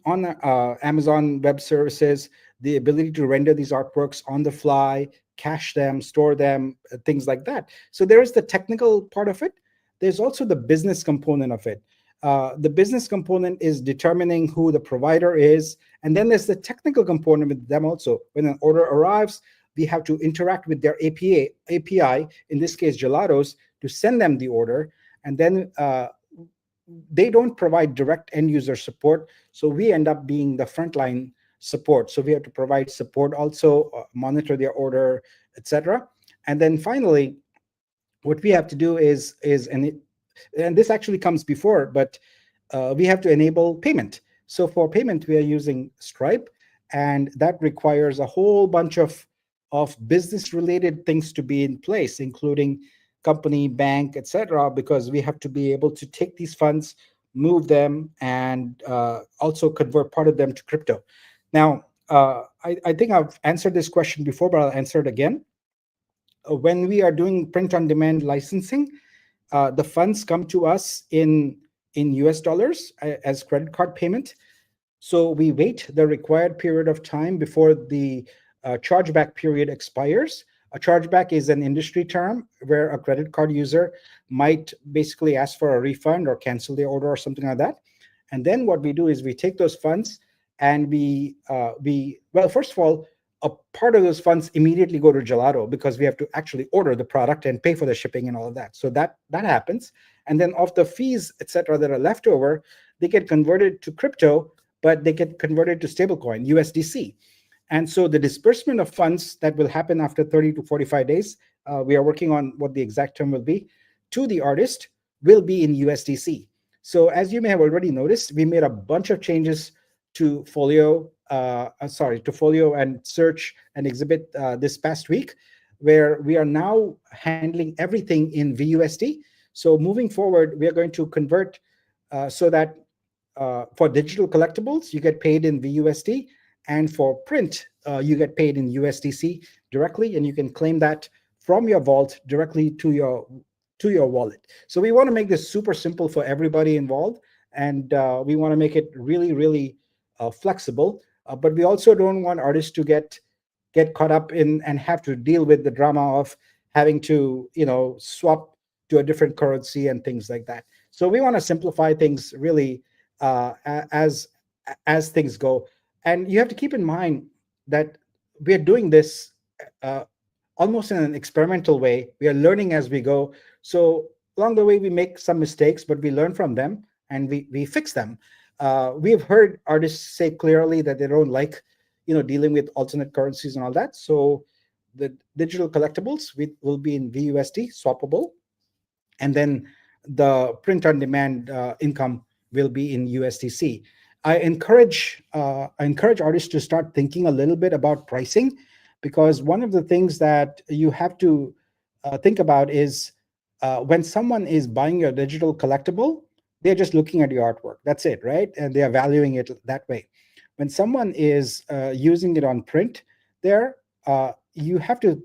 Amazon Web Services, the ability to render these artworks on the fly, cache them, store them, things like that. So there is the technical part of it. There's also the business component of it. The business component is determining who the provider is. And then there's the technical component with them also. When an order arrives, we have to interact with their API, in this case, Gelatos, to send them the order. And then they don't provide direct end user support. So we end up being the frontline support. So we have to provide support also, monitor their order, etc. And then finally, what we have to do is and this actually comes before, but we have to enable payment. So for payment, we are using Stripe, and that requires a whole bunch of business-related things to be in place, including company, bank, etc., because we have to be able to take these funds, move them, and also convert part of them to crypto. Now, I think I've answered this question before, but I'll answer it again. When we are doing print-on-demand licensing, the funds come to us in US dollars as credit card payment. So we wait the required period of time before the chargeback period expires. A chargeback is an industry term where a credit card user might basically ask for a refund or cancel the order or something like that. And then what we do is we take those funds and well, first of all, a part of those funds immediately go to Gelato because we have to actually order the product and pay for the shipping and all of that. So that happens. And then of the fees, etc., that are left over, they get converted to crypto, but they get converted to stablecoin, USDC. And so the disbursement of funds that will happen after 30 to 45 days, we are working on what the exact term will be, to the artist will be in USDC. So as you may have already noticed, we made a bunch of changes to Folio, to Folio and Search and Exhibit this past week, where we are now handling everything in VUSD. So moving forward, we are going to convert so that for digital collectibles, you get paid in VUSD, and for print, you get paid in USDC directly, and you can claim that from your vault directly to your wallet. So we want to make this super simple for everybody involved, and we want to make it really, really flexible. But we also don't want artists to get caught up in and have to deal with the drama of having to, swap to a different currency and things like that. So we want to simplify things really as things go. And you have to keep in mind that we're doing this almost in an experimental way. We are learning as we go. So along the way, we make some mistakes, but we learn from them and we fix them. We've heard artists say clearly that they don't like, dealing with alternate currencies and all that. So the digital collectibles will be in VUSD, swappable, and then the print-on-demand income will be in USDC. I encourage artists to start thinking a little bit about pricing, because one of the things that you have to think about is when someone is buying your digital collectible, they're just looking at your artwork. That's it, right? And they are valuing it that way. When someone is using it on print, you have to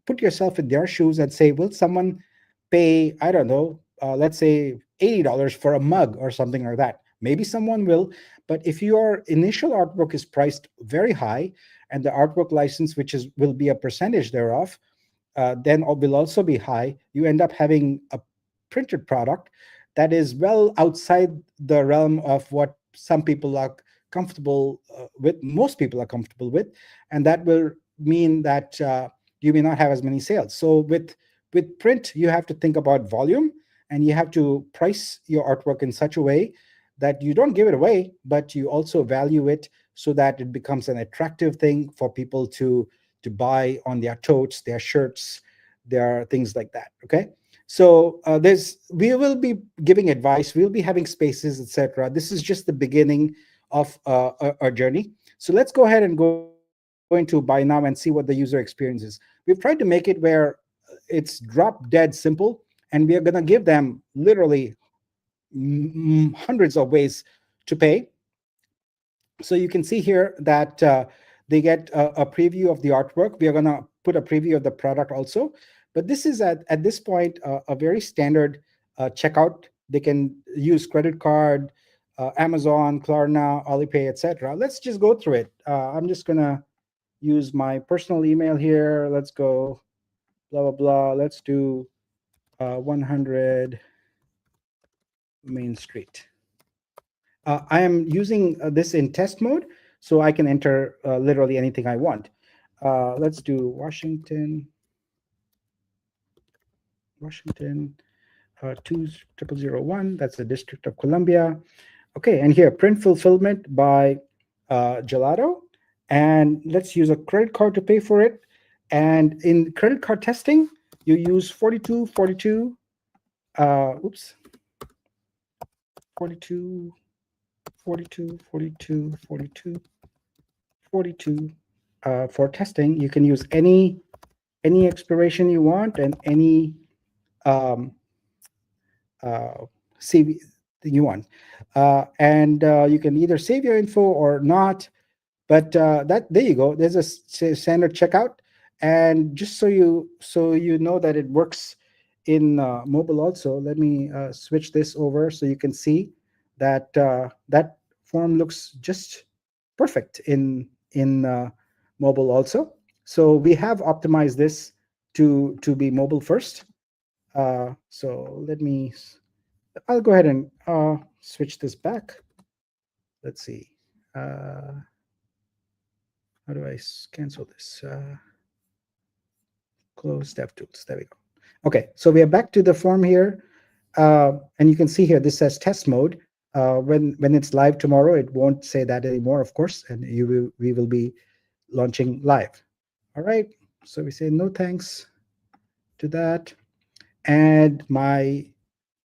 put yourself in their shoes and say, will someone pay, I don't know, let's say $80 for a mug or something like that? Maybe someone will, but if your initial artwork is priced very high and the artwork license, will be a percentage thereof, then will also be high, you end up having a printed product that is well outside the realm of what some people are comfortable with, most people are comfortable with, and that will mean that you may not have as many sales. So with print, you have to think about volume, and you have to price your artwork in such a way that you don't give it away, but you also value it so that it becomes an attractive thing for people to buy on their totes, their shirts, their things like that. Okay. So there's we will be giving advice, we'll be having spaces, etc. This is just the beginning of our journey. So let's go ahead and go into buy now and see what the user experience is. We've tried to make it where it's drop dead simple, and we are going to give them literally hundreds of ways to pay. So you can see here that they get a preview of the artwork. We are going to put a preview of the product also. But this is at this point a very standard checkout. They can use credit card, Amazon, Klarna, Alipay, etc. Let's just go through it. I'm just going to use my personal email here. Let's go blah, blah, blah. Let's do 100 Main Street. I am using this in test mode, so I can enter literally anything I want. Let's do Washington 20001. That's the District of Columbia. Okay, and here, print fulfillment by Gelato. And let's use a credit card to pay for it. And in credit card testing, you use 4242. Oops. 42, 42, 42, 42, 42. For testing, you can use any expiration you want and any CV you want, and you can either save your info or not. But that there you go. There's a standard checkout, and just so you know that it works in mobile also. Let me switch this over so you can see that that form looks just perfect in mobile also. So we have optimized this to be mobile first. So I'll go ahead and switch this back. Let's see. How do I cancel this? Close DevTools. There we go. Okay, so we are back to the form here. And you can see here, this says test mode. When it's live tomorrow, it won't say that anymore, of course, and we will be launching live. All right, so we say no thanks to that. And my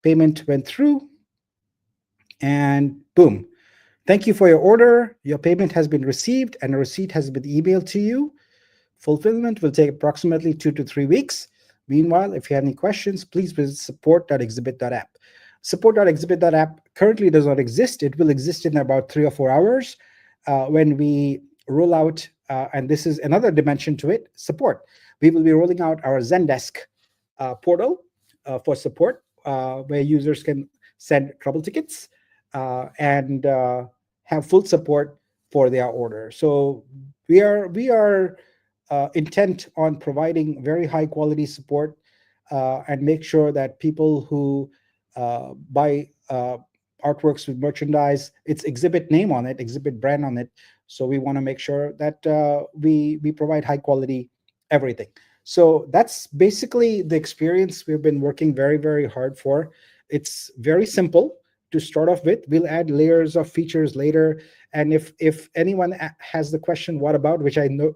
payment went through, and boom. Thank you for your order. Your payment has been received and a receipt has been emailed to you. Fulfillment will take approximately 2 to 3 weeks. Meanwhile, if you have any questions, please visit support.exhibit.app. Support.exhibit.app currently does not exist. It will exist in about 3 or 4 hours when we roll out, and this is another dimension to it, support. We will be rolling out our Zendesk portal for support, where users can send trouble tickets and have full support for their order. So we are intent on providing very high quality support and make sure that people who buy artworks with merchandise, it's exhibit name on it, exhibit brand on it. So we want to make sure that we provide high quality everything. So that's basically the experience we've been working very, very hard for. It's very simple to start off with. We'll add layers of features later. And if anyone has the question, what about, which I know,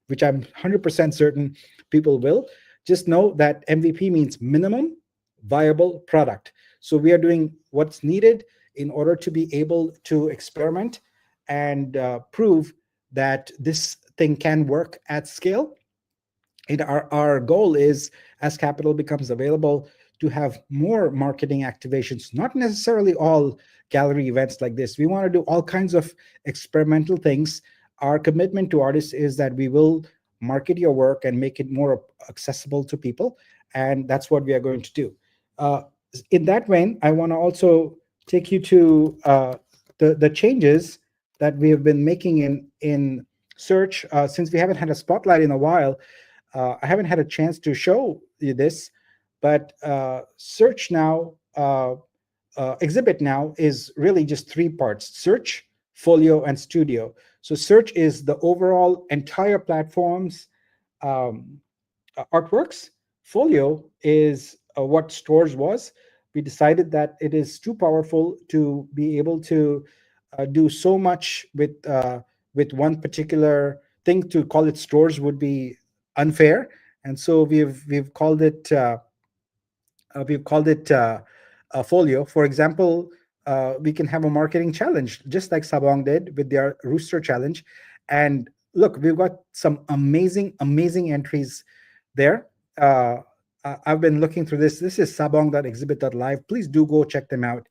which I'm 100% certain people will, just know that MVP means minimum viable product. So we are doing what's needed in order to be able to experiment and prove that this thing can work at scale. And our goal is, as capital becomes available, to have more marketing activations, not necessarily all gallery events like this. We want to do all kinds of experimental things. Our commitment to artists is that we will market your work and make it more accessible to people. And that's what we are going to do. In that vein, I want to also take you to the changes that we have been making in search. Since we haven't had a spotlight in a while, I haven't had a chance to show you this, but search now Exhibit now is really just three parts: search, folio, and studio. So search is the overall entire platform's um, artworks. Folio is what stores was. We decided that it is too powerful to be able to do so much with one particular thing. To call it stores would be unfair, and so we've called it a folio. For example, we can have a marketing challenge, just like Sabong did with their Rooster challenge. And look, we've got some amazing entries there. Uh, I've been looking through this. This is sabong.exhibit.live. Please do go check them out.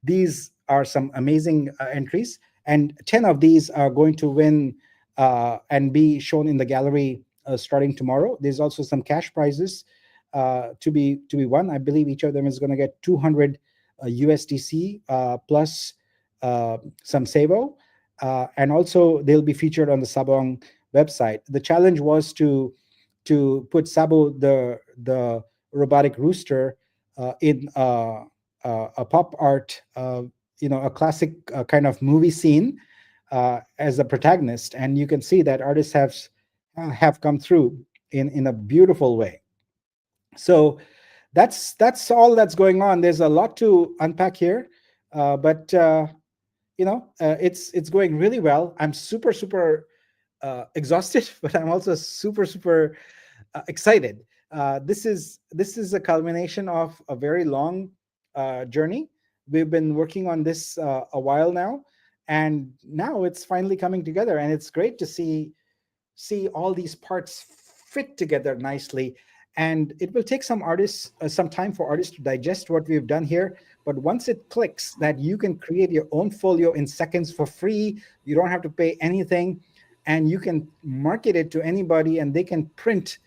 These are some amazing entries, and 10 of these are going to win and be shown in the gallery starting tomorrow. There's also some cash prizes to be won. I believe each of them is going to get 200 USDC plus some Savo, and also they'll be featured on the Sabong website. The challenge was to put Sabo, the robotic rooster, in a pop art, a classic kind of movie scene as the protagonist, and you can see that artists have come through in a beautiful way. So that's all that's going on. There's a lot to unpack here, but it's going really well. I'm super exhausted, but I'm also super excited. This is a culmination of a very long journey. We've been working on this a while now, and now it's finally coming together, and it's great to see all these parts fit together nicely. And it will take some time for artists to digest what we've done here. But once it clicks that you can create your own folio in seconds for free, you don't have to pay anything, and you can market it to anybody, and they can print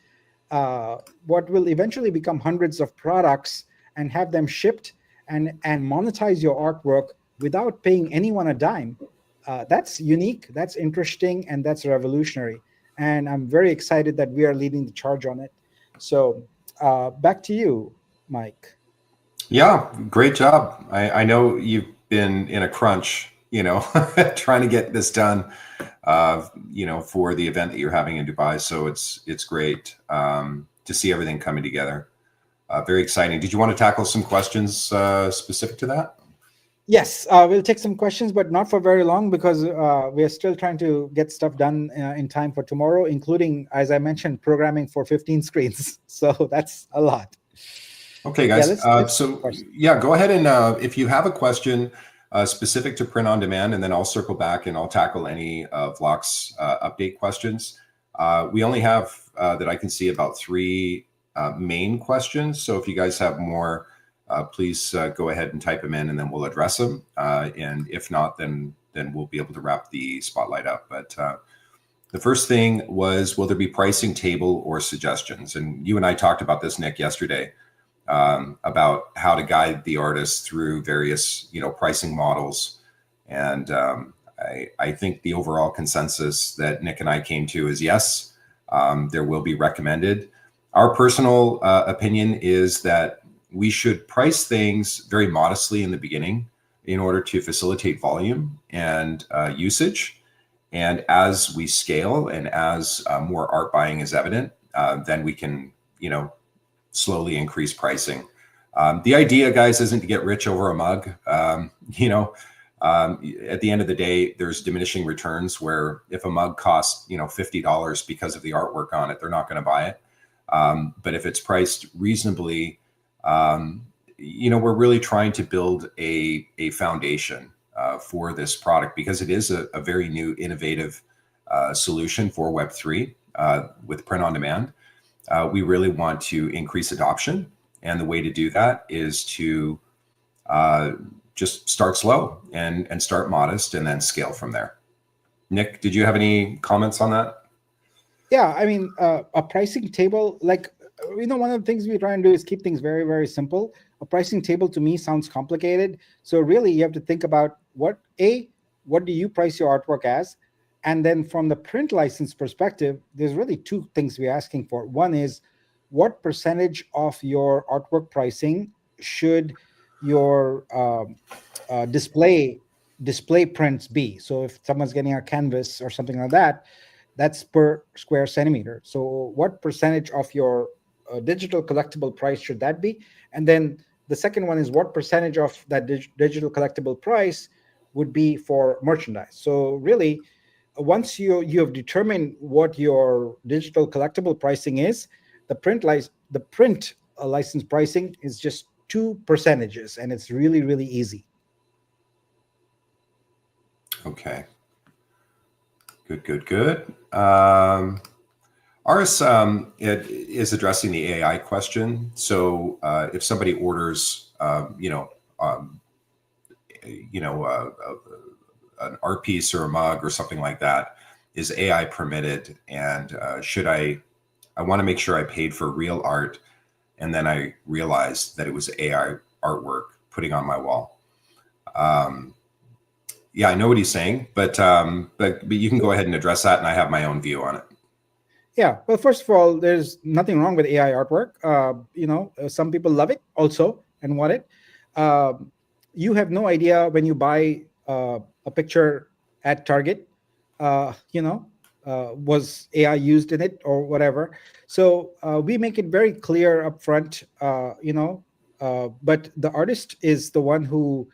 what will eventually become hundreds of products and have them shipped, and monetize your artwork without paying anyone a dime. That's unique, that's interesting, and that's revolutionary. And I'm very excited that we are leading the charge on it. So back to you, Mike. Yeah, great job. I know you've been in a crunch, trying to get this done, for the event that you're having in Dubai. So it's great to see everything coming together. Very exciting. Did you want to tackle some questions specific to that? Yes, we'll take some questions, but not for very long, because we are still trying to get stuff done in time for tomorrow, including, as I mentioned, programming for 15 screens. So that's a lot. Okay, guys. Go ahead, and if you have a question specific to print on demand, and then I'll circle back and I'll tackle any Vlox update questions. We only have, that I can see, about 3 main questions. So if you guys have more, please go ahead and type them in, and then we'll address them. And if not, then we'll be able to wrap the spotlight up. But the first thing was, will there be pricing table or suggestions? And you and I talked about this, Nick, yesterday, about how to guide the artists through various, pricing models. And I think the overall consensus that Nick and I came to is yes, there will be recommended. Our personal opinion is that we should price things very modestly in the beginning in order to facilitate volume and usage. And as we scale, and as more art buying is evident, then we can, slowly increase pricing. The idea, guys, isn't to get rich over a mug. At the end of the day, there's diminishing returns, where if a mug costs, $50 because of the artwork on it, they're not going to buy it. But if it's priced reasonably, we're really trying to build a foundation for this product, because it is a very new, innovative solution for Web3 with print on demand. We really want to increase adoption, and the way to do that is to just start slow and start modest, and then scale from there. Nick, did you have any comments on that? Yeah, I mean, a pricing table, one of the things we try and do is keep things very, very simple. A pricing table to me sounds complicated. So really, you have to think about what do you price your artwork as? And then from the print license perspective, there's really 2 things we're asking for. One is, what percentage of your artwork pricing should your display prints be. So if someone's getting a canvas or something like that, that's per square centimeter. So what percentage of your digital collectible price should that be? And then the second one is what percentage of that digital collectible price would be for merchandise. So really, once you have determined what your digital collectible pricing is, the print license pricing is just two percentages, and it's really really easy. Okay. Good. Ours it is addressing the AI question. So if somebody orders, an art piece or a mug or something like that, is AI permitted? And should I want to make sure I paid for real art, and then I realized that it was AI artwork putting on my wall. Yeah, I know what he's saying, but you can go ahead and address that, and I have my own view on it. Yeah, well, first of all, there's nothing wrong with AI artwork. Some people love it also and want it. Um, you have no idea when you buy a picture at Target, was AI used in it or whatever. So we make it very clear up front, but the artist is the one who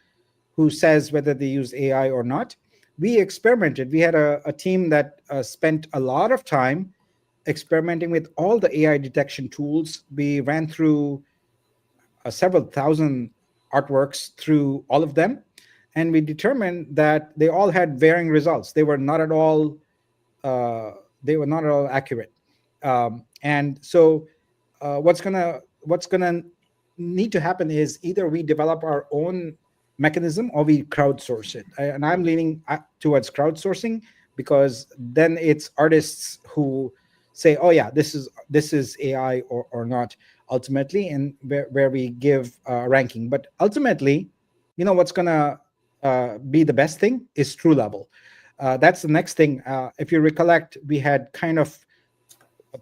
says whether they use AI or not. We experimented. We had a team that spent a lot of time experimenting with all the AI detection tools. We ran through several thousand artworks through all of them, and we determined that they all had varying results. Uh, they were not at all accurate. And so, what's gonna need to happen is either we develop our own mechanism or we crowdsource it. And I'm leaning towards crowdsourcing, because then it's artists who say, "Oh yeah, this is AI or not." Ultimately, and where we give ranking. But ultimately, what's gonna be the best thing is true level. That's the next thing. If you recollect, we had kind of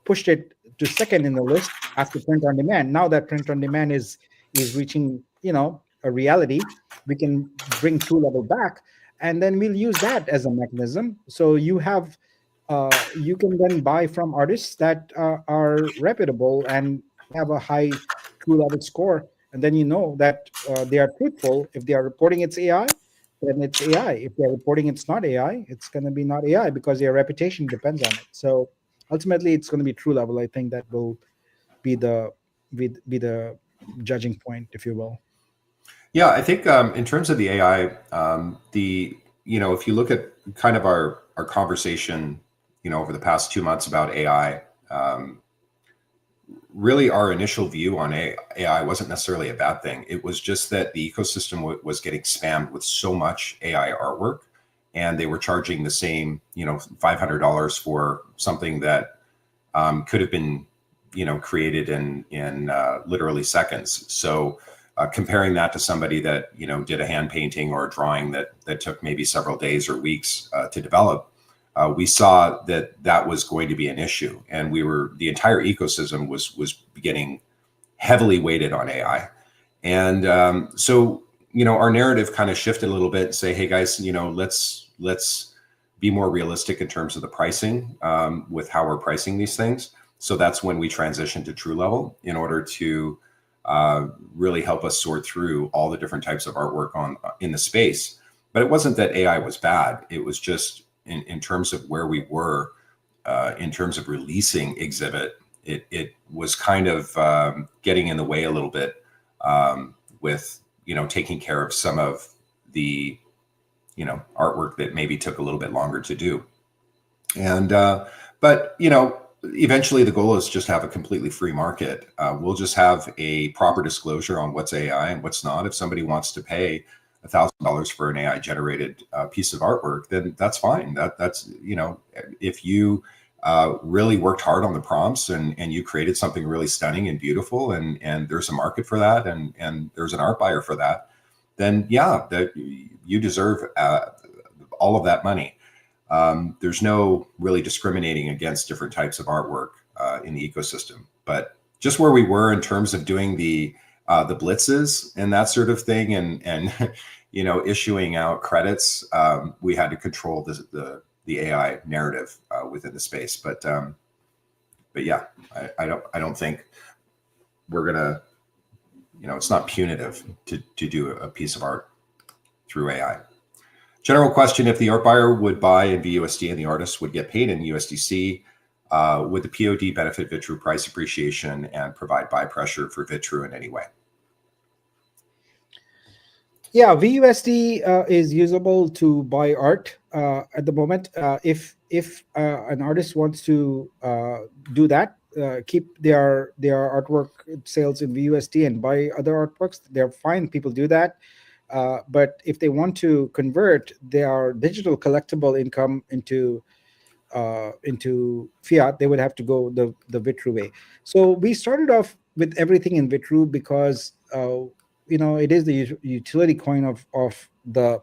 pushed it to second in the list after print on demand. Now that print on demand is reaching a reality, we can bring true level back, and then we'll use that as a mechanism. So you can then buy from artists that are reputable and have a high true level score, and then you know that they are truthful. If they are reporting it's AI, then it's AI. If they're reporting it's not AI, it's going to be not AI, because their reputation depends on it. So ultimately, it's going to be true level. I think that will be the judging point, if you will. Yeah, I think in terms of the AI, if you look at kind of our conversation, over the past 2 months about AI, really our initial view on AI wasn't necessarily a bad thing. It was just that the ecosystem was getting spammed with so much AI artwork, and they were charging the same, $500 for something that could have been, created in literally seconds. So comparing that to somebody that did a hand painting or a drawing that took maybe several days or weeks to develop, we saw that was going to be an issue, and the entire ecosystem was getting heavily weighted on AI, and so our narrative kind of shifted a little bit and say, hey guys, let's be more realistic in terms of the pricing with how we're pricing these things. So that's when we transitioned to True Level in order to really help us sort through all the different types of artwork in the space. But it wasn't that AI was bad. It was just in terms of where we were in terms of releasing Exhibit, it was kind of getting in the way a little bit with taking care of some of the artwork that maybe took a little bit longer to do. And but eventually the goal is just to have a completely free market. We'll just have a proper disclosure on what's AI and what's not. If somebody wants to pay $1,000 for an AI generated piece of artwork, then that's fine. That's if you really worked hard on the prompts and you created something really stunning and beautiful, and there's a market for that, and there's an art buyer for that, then yeah, that you deserve all of that money. There's no really discriminating against different types of artwork in the ecosystem, but just where we were in terms of doing the the blitzes and that sort of thing, and you know, issuing out credits, we had to control the AI narrative within the space. But yeah, I don't think we're gonna, you know, it's not punitive to do a piece of art through AI. General question: if the art buyer would buy in VUSD and the artist would get paid in USDC, would the POD benefit Vitru price appreciation and provide buy pressure for Vitru in any way? Yeah, VUSD is usable to buy art at the moment. If an artist wants to do that, keep their artwork sales in VUSD and buy other artworks, they're fine. People do that. But if they want to convert their digital collectible income into fiat, they would have to go the Vitru way. So we started off with everything in Vitru because you know, it is the utility coin of the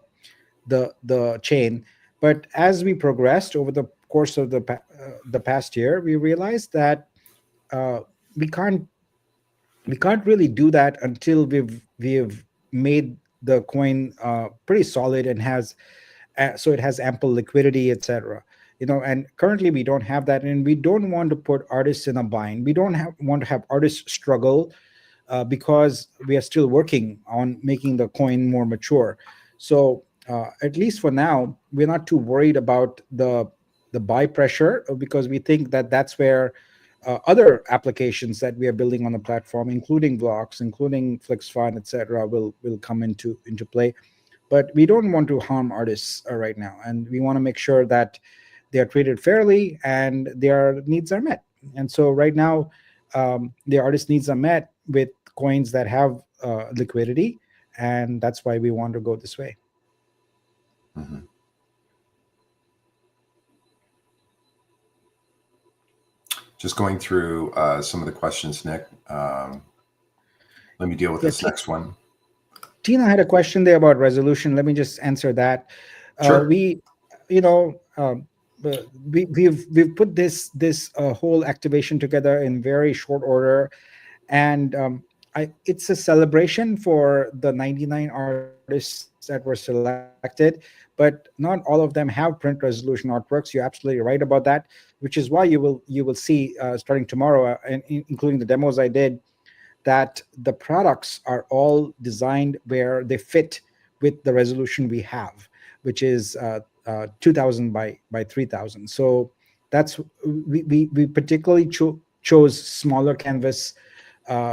chain. But as we progressed over the course of the past year, we realized that uh, we can't really do that until we've made the coin pretty solid and has so it has ample liquidity, etc. You know, and currently we don't have that, and we don't want to put artists in a bind. We don't want to have artists struggle because we are still working on making the coin more mature. So at least for now, we're not too worried about the buy pressure because we think that that's where other applications that we are building on the platform, including Vlox, including FlixFund, etc., will come into play. But we don't want to harm artists right now, and we want to make sure that they are treated fairly and their needs are met. And so right now, the artist needs are met with coins that have liquidity, and that's why we want to go this way. Mm-hmm. Just going through some of the questions, Nick. Let me deal with this next one. Tina had a question there about resolution. Let me just answer that. Sure. We, you know, we've put this whole activation together in very short order, and it's a celebration for the 99 artists that were selected, but not all of them have print resolution artworks. You're absolutely right about that, which is why you will see starting tomorrow, and including the demos I did, that the products are all designed where they fit with the resolution we have, which is 2000 by 3000. So that's we particularly chose smaller canvas,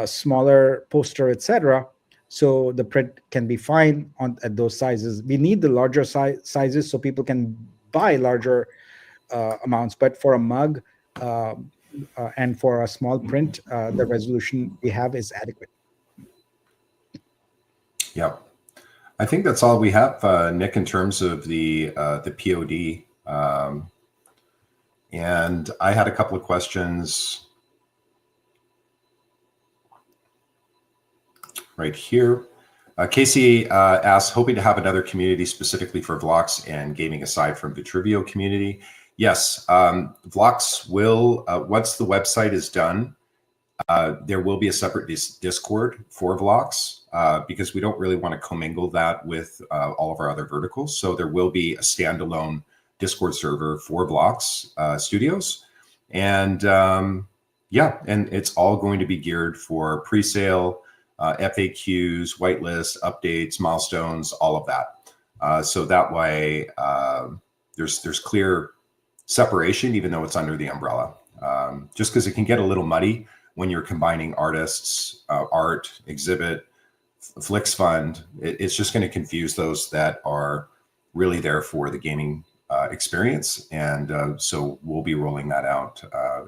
smaller poster, etc. So the print can be fine at those sizes. We need the larger sizes so people can buy larger amounts. But for a mug and for a small print, the resolution we have is adequate. Yeah, I think that's all we have, Nick, in terms of the POD. And I had a couple of questions right here. Casey asks, hoping to have another community specifically for Vlox and gaming aside from Vitruveo community. Yes, Vlox will, once the website is done, there will be a separate Discord for Vlox because we don't really want to commingle that with all of our other verticals. So there will be a standalone Discord server for Vlox Studios. And yeah, and it's all going to be geared for pre-sale, FAQs, whitelist, updates, milestones, all of that. So that way there's clear separation, even though it's under the umbrella. Just because it can get a little muddy when you're combining artists, art, exhibit, FlixFund, it's just going to confuse those that are really there for the gaming experience. And so we'll be rolling that out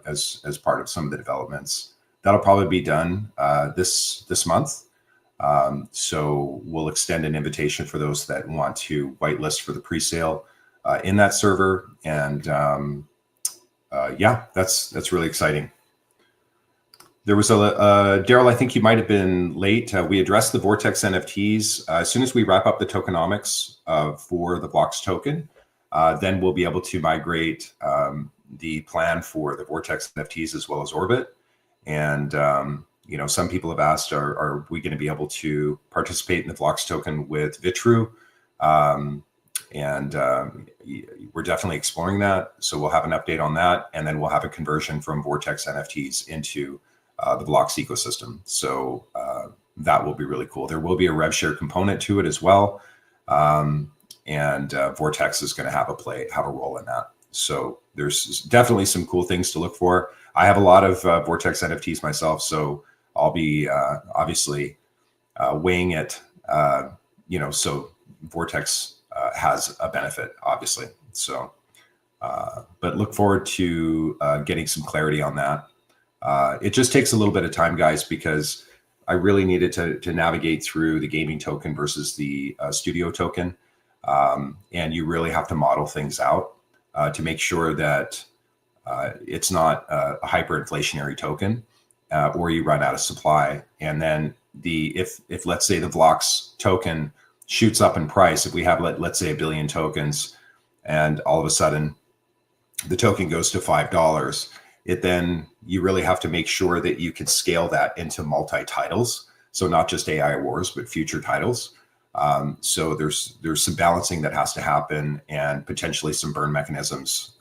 as part of some of the developments. That'll probably be done this month. So we'll extend an invitation for those that want to whitelist for the pre-sale in that server. And yeah, that's really exciting. There was Daryl, I think you might have been late. We addressed the Vortex NFTs. As soon as we wrap up the tokenomics for the Vlox token, then we'll be able to migrate the plan for the Vortex NFTs as well as Orbit. And some people have asked, are we going to be able to participate in the Vlox token with Vitru? And we're definitely exploring that. So we'll have an update on that, and then we'll have a conversion from Vortex NFTs into the Vlox ecosystem. So that will be really cool. There will be a rev share component to it as well. And Vortex is going to have a role in that. So there's definitely some cool things to look for. I have a lot of Vortex NFTs myself, so I'll be obviously weighing it, so Vortex has a benefit, obviously. So, but look forward to getting some clarity on that. It just takes a little bit of time, guys, because I really needed to navigate through the gaming token versus the studio token. And you really have to model things out to make sure that it's not a hyperinflationary token, or you run out of supply. And then if let's say the Vlox token shoots up in price, if we have let's say 1 billion tokens, and all of a sudden the token goes to $5, then you really have to make sure that you can scale that into multi-titles. So not just AI Wars, but future titles. So there's some balancing that has to happen, and potentially some burn mechanisms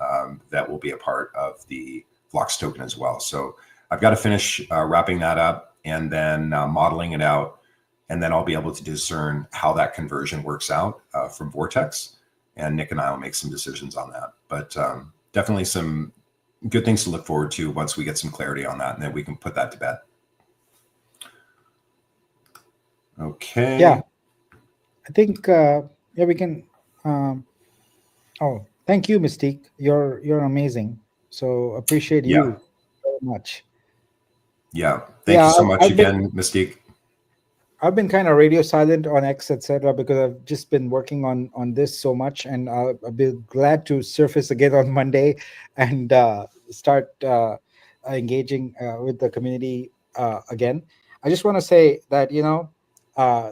that will be a part of the Vlox token as well. So I've got to finish wrapping that up, and then modeling it out, and then I'll be able to discern how that conversion works out from Vortex, and Nick and I will make some decisions on that. But definitely some good things to look forward to once we get some clarity on that, and then we can put that to bed. Okay. Yeah, I think we can. Thank you, Mystique. You're amazing. So appreciate you very much. Yeah. Thank you so much again, Mystique. I've been kind of radio silent on X, etc., because I've just been working on this so much, and I'll be glad to surface again on Monday and start engaging with the community again. I just want to say that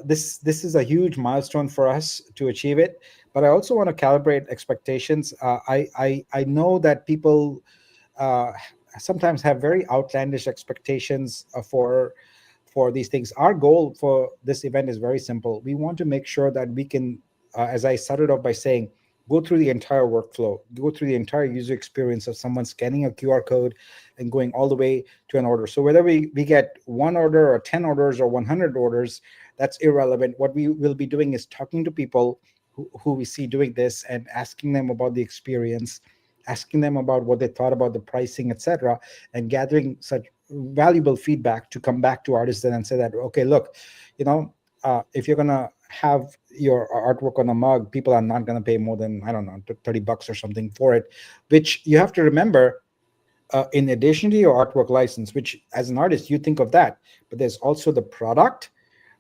this is a huge milestone for us to achieve it, but I also want to calibrate expectations. I know that people sometimes have very outlandish expectations for these things. Our goal for this event is very simple. We want to make sure that we can, as I started off by saying, go through the entire workflow, go through the entire user experience of someone scanning a QR code and going all the way to an order. So whether we get 1 order or 10 orders or 100 orders, that's irrelevant. What we will be doing is talking to people who we see doing this and asking them about the experience, asking them about what they thought about the pricing, etc., and gathering such valuable feedback to come back to artists and say that, okay, look, if you're gonna have your artwork on a mug, people are not gonna pay more than, I don't know, $30 or something for it. Which you have to remember, in addition to your artwork license, which as an artist you think of that, but there's also the product,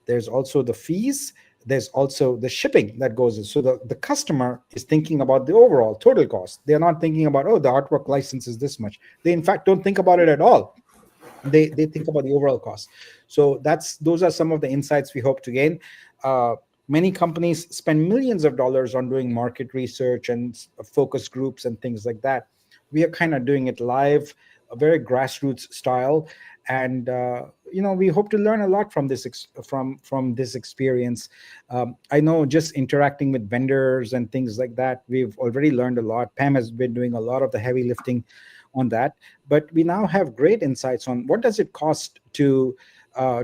there's also the fees, there's also the shipping that goes in. So the customer is thinking about the overall total cost. They're not thinking about, oh, the artwork license is this much. They in fact don't think about it at all. They think about the overall cost. So those are some of the insights we hope to gain. Many companies spend millions of dollars on doing market research and focus groups and things like that. We are kind of doing it live, a very grassroots style, and we hope to learn a lot from this from this experience. I know just interacting with vendors and things like that, we've already learned a lot. Pam has been doing a lot of the heavy lifting on that, but we now have great insights on what does it cost to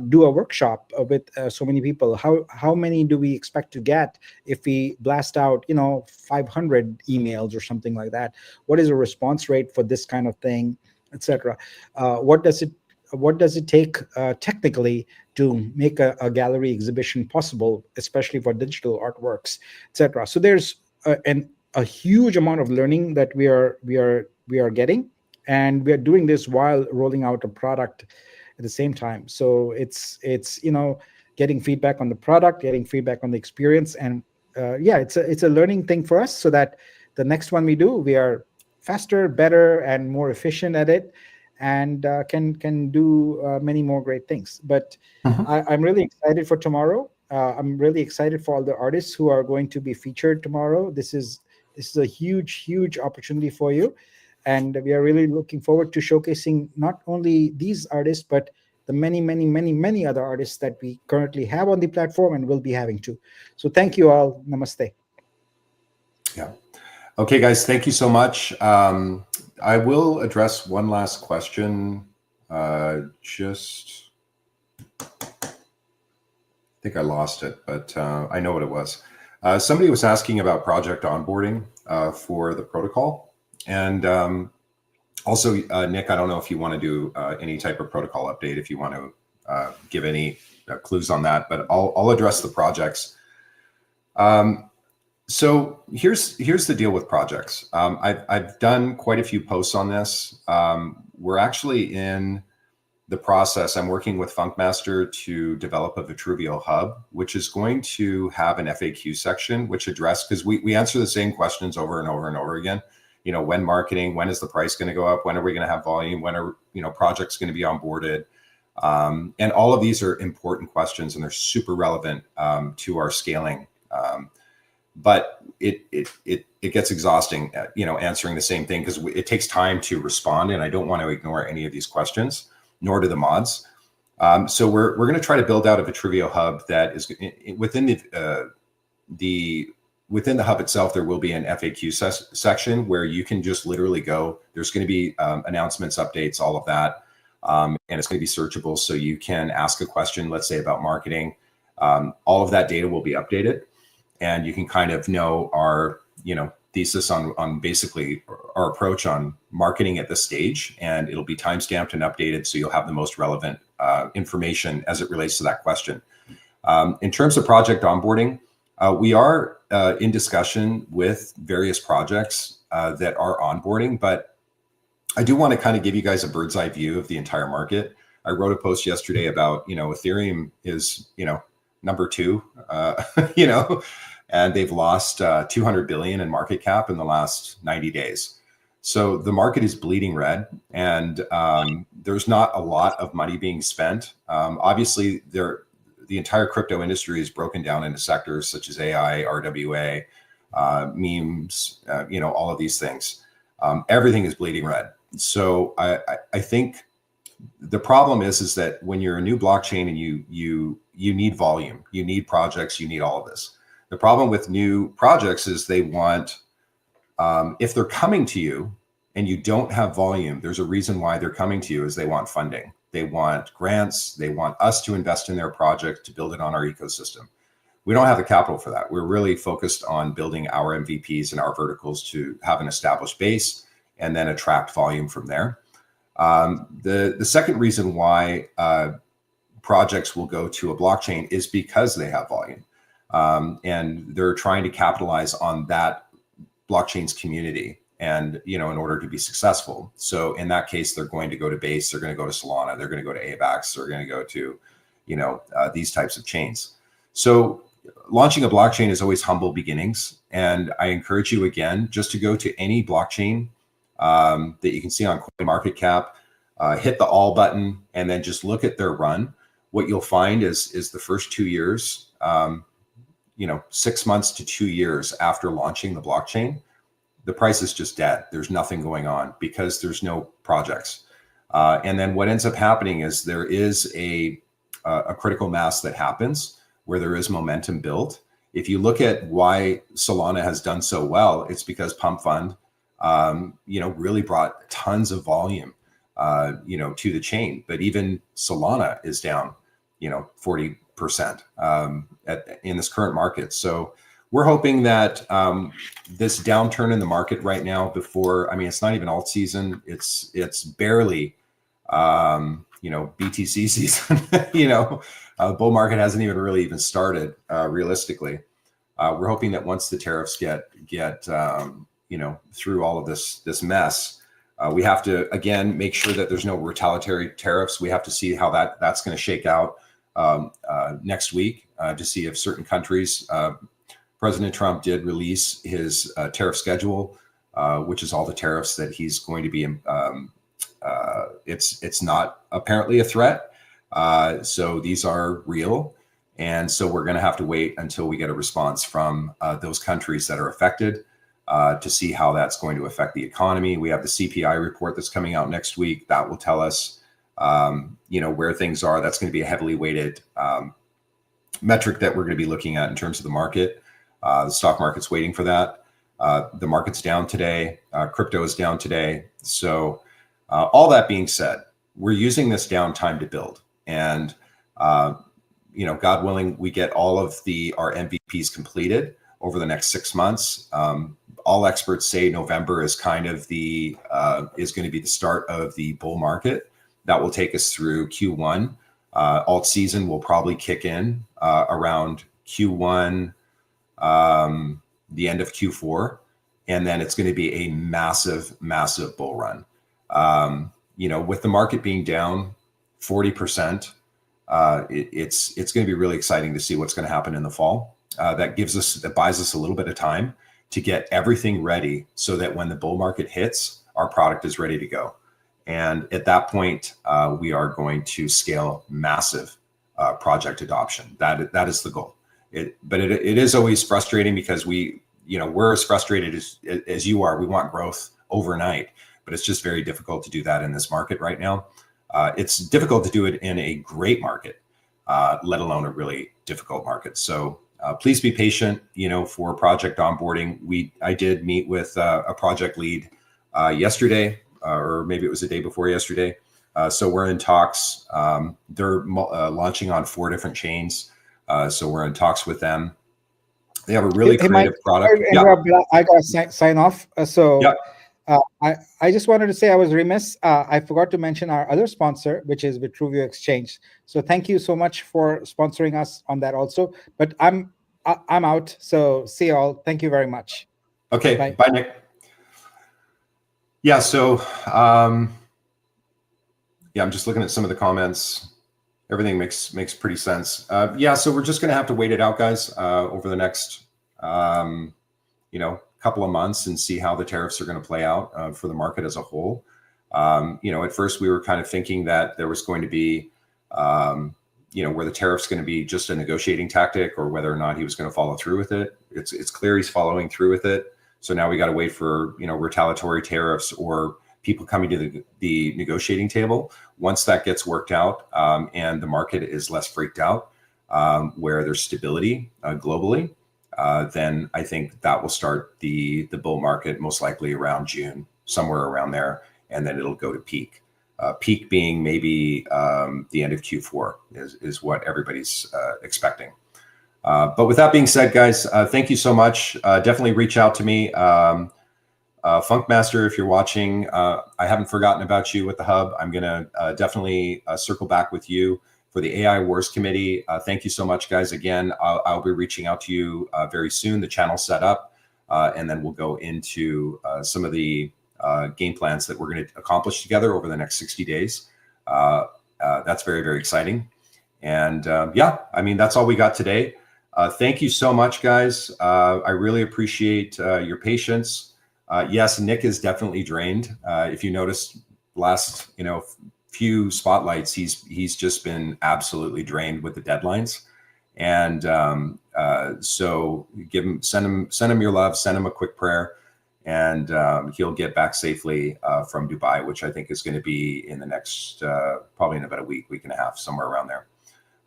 do a workshop with so many people. How many do we expect to get if we blast out 500 emails or something like that? What is a response rate for this kind of thing, etc.? What does it take technically to make a gallery exhibition possible, especially for digital artworks, etc.? So there's a huge amount of learning that we are getting, and we are doing this while rolling out a product at the same time. So it's getting feedback on the product, getting feedback on the experience, and it's a learning thing for us, so that the next one we do, we are faster, better, and more efficient at it, and can do many more great things. But I'm really excited for tomorrow. I'm really excited for all the artists who are going to be featured tomorrow. This is a huge opportunity for you, and we are really looking forward to showcasing not only these artists, but the many, many, many, many other artists that we currently have on the platform and will be having too. So thank you all. Namaste. Yeah. Okay, guys, thank you so much. I will address one last question. I think I lost it, but I know what it was. Somebody was asking about project onboarding for the protocol. And also, Nick, I don't know if you want to do any type of protocol update, if you want to give any clues on that, but I'll address the projects. So here's the deal with projects. I've done quite a few posts on this. We're actually in the process. I'm working with Funkmaster to develop a Vitruveo hub, which is going to have an FAQ section, which address, because we answer the same questions over and over and over again. You know, when marketing, when is the price going to go up? When are we going to have volume? When are, you know, projects going to be onboarded? And all of these are important questions, and they're super relevant to our scaling. But it gets exhausting, you know, answering the same thing, because it takes time to respond, and I don't want to ignore any of these questions, nor do the mods. So we're going to try to build out a Vitruveo hub that is within the hub itself. There will be an FAQ section where you can just literally go. There's going to be announcements, updates, all of that, and it's going to be searchable. So you can ask a question, let's say about marketing. All of that data will be updated, and you can kind of know our, you know, thesis on basically our approach on marketing at this stage, and it'll be timestamped and updated, so you'll have the most relevant information as it relates to that question. In terms of project onboarding, we are in discussion with various projects that are onboarding, but I do want to kind of give you guys a bird's eye view of the entire market. I wrote a post yesterday about, you know, Ethereum is, you know, number 2, you know, and they've lost 200 billion in market cap in the last 90 days. So the market is bleeding red, and there's not a lot of money being spent. Obviously, the entire crypto industry is broken down into sectors such as AI, RWA, memes, you know, all of these things. Everything is bleeding red. So I think the problem is that when you're a new blockchain and you need volume, you need projects, you need all of this. The problem with new projects is they want, if they're coming to you and you don't have volume, there's a reason why they're coming to you, is they want funding. They want grants. They want us to invest in their project to build it on our ecosystem. We don't have the capital for that. We're really focused on building our MVPs and our verticals to have an established base and then attract volume from there. The second reason why projects will go to a blockchain is because they have volume. And they're trying to capitalize on that blockchain's community, and, you know, in order to be successful. So in that case, they're going to go to Base, they're going to go to Solana, they're going to go to AVAX, they're going to go to, you know, these types of chains. So launching a blockchain is always humble beginnings. And I encourage you, again, just to go to any blockchain that you can see on CoinMarketCap, hit the all button, and then just look at their run. What you'll find is the first 2 years, you know, 6 months to 2 years after launching the blockchain, the price is just dead. There's nothing going on because there's no projects. And then what ends up happening is there is a critical mass that happens where there is momentum built. If you look at why Solana has done so well, it's because Pump Fund, you know, really brought tons of volume, you know, to the chain. But even Solana is down, you know, 40% in this current market. So we're hoping that this downturn in the market right now, before, I mean, it's not even alt season. It's barely, you know, BTC season. You know, bull market hasn't even started realistically. We're hoping that once the tariffs get you know, through all of this mess, we have to, again, make sure that there's no retaliatory tariffs. We have to see how that's going to shake out next week to see if certain countries. President Trump did release his tariff schedule, which is all the tariffs that he's going to be. It's not apparently a threat, so these are real, and so we're going to have to wait until we get a response from those countries that are affected to see how that's going to affect the economy. We have the CPI report that's coming out next week that will tell us where things are. That's going to be a heavily weighted metric that we're going to be looking at in terms of the market. The stock market's waiting for that. The market's down today. Crypto is down today. So all that being said, we're using this downtime to build. And, God willing, we get all of our MVPs completed over the next 6 months. All experts say November is kind of is going to be the start of the bull market. That will take us through Q1. Alt season will probably kick in around Q1, the end of Q4, and then it's going to be a massive, massive bull run. With the market being down 40%, it's going to be really exciting to see what's going to happen in the fall. That buys us a little bit of time to get everything ready so that when the bull market hits, our product is ready to go. And at that point, we are going to scale massive project adoption. That is the goal. But it is always frustrating because we're as frustrated as you are. We want growth overnight, but it's just very difficult to do that in this market right now. It's difficult to do it in a great market, let alone a really difficult market. So please be patient, for project onboarding. I did meet with a project lead yesterday, or maybe it was the day before yesterday. So we're in talks. They're launching on 4 different chains. So we're in talks with them. They have a really creative product. I got to sign off. Yeah. I just wanted to say I was remiss. I forgot to mention our other sponsor, which is Vitruveo Exchange. So thank you so much for sponsoring us on that also. But I'm out. So see you all. Thank you very much. Okay. Bye, Nick. Yeah. So I'm just looking at some of the comments. Everything makes pretty sense. So we're just going to have to wait it out, guys, over the next couple of months and see how the tariffs are going to play out for the market as a whole. At first we were kind of thinking that there was going to be, where the tariff's going to be just a negotiating tactic, or whether or not he was going to follow through with it. It's clear he's following through with it. So now we got to wait for, retaliatory tariffs or people coming to the negotiating table. Once that gets worked out and the market is less freaked out, where there's stability globally, then I think that will start the bull market most likely around June, somewhere around there, and then it'll go to peak. Peak being maybe the end of Q4 is what everybody's expecting. But with that being said, guys, thank you so much. Definitely reach out to me. Funkmaster, if you're watching, I haven't forgotten about you with the hub. I'm going to definitely circle back with you for the AI Wars Committee. Thank you so much, guys. Again, I'll be reaching out to you very soon. The channel's set up, and then we'll go into some of the game plans that we're going to accomplish together over the next 60 days. That's very, very exciting. And that's all we got today. Thank you so much, guys. I really appreciate your patience. Yes, Nick is definitely drained. If you noticed last, few spotlights, he's just been absolutely drained with the deadlines. And so send him your love, send him a quick prayer, and he'll get back safely from Dubai, which I think is going to be in the next, probably in about a week and a half, somewhere around there.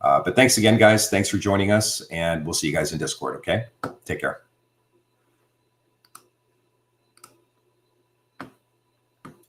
But thanks again, guys. Thanks for joining us, and we'll see you guys in Discord. Okay, take care.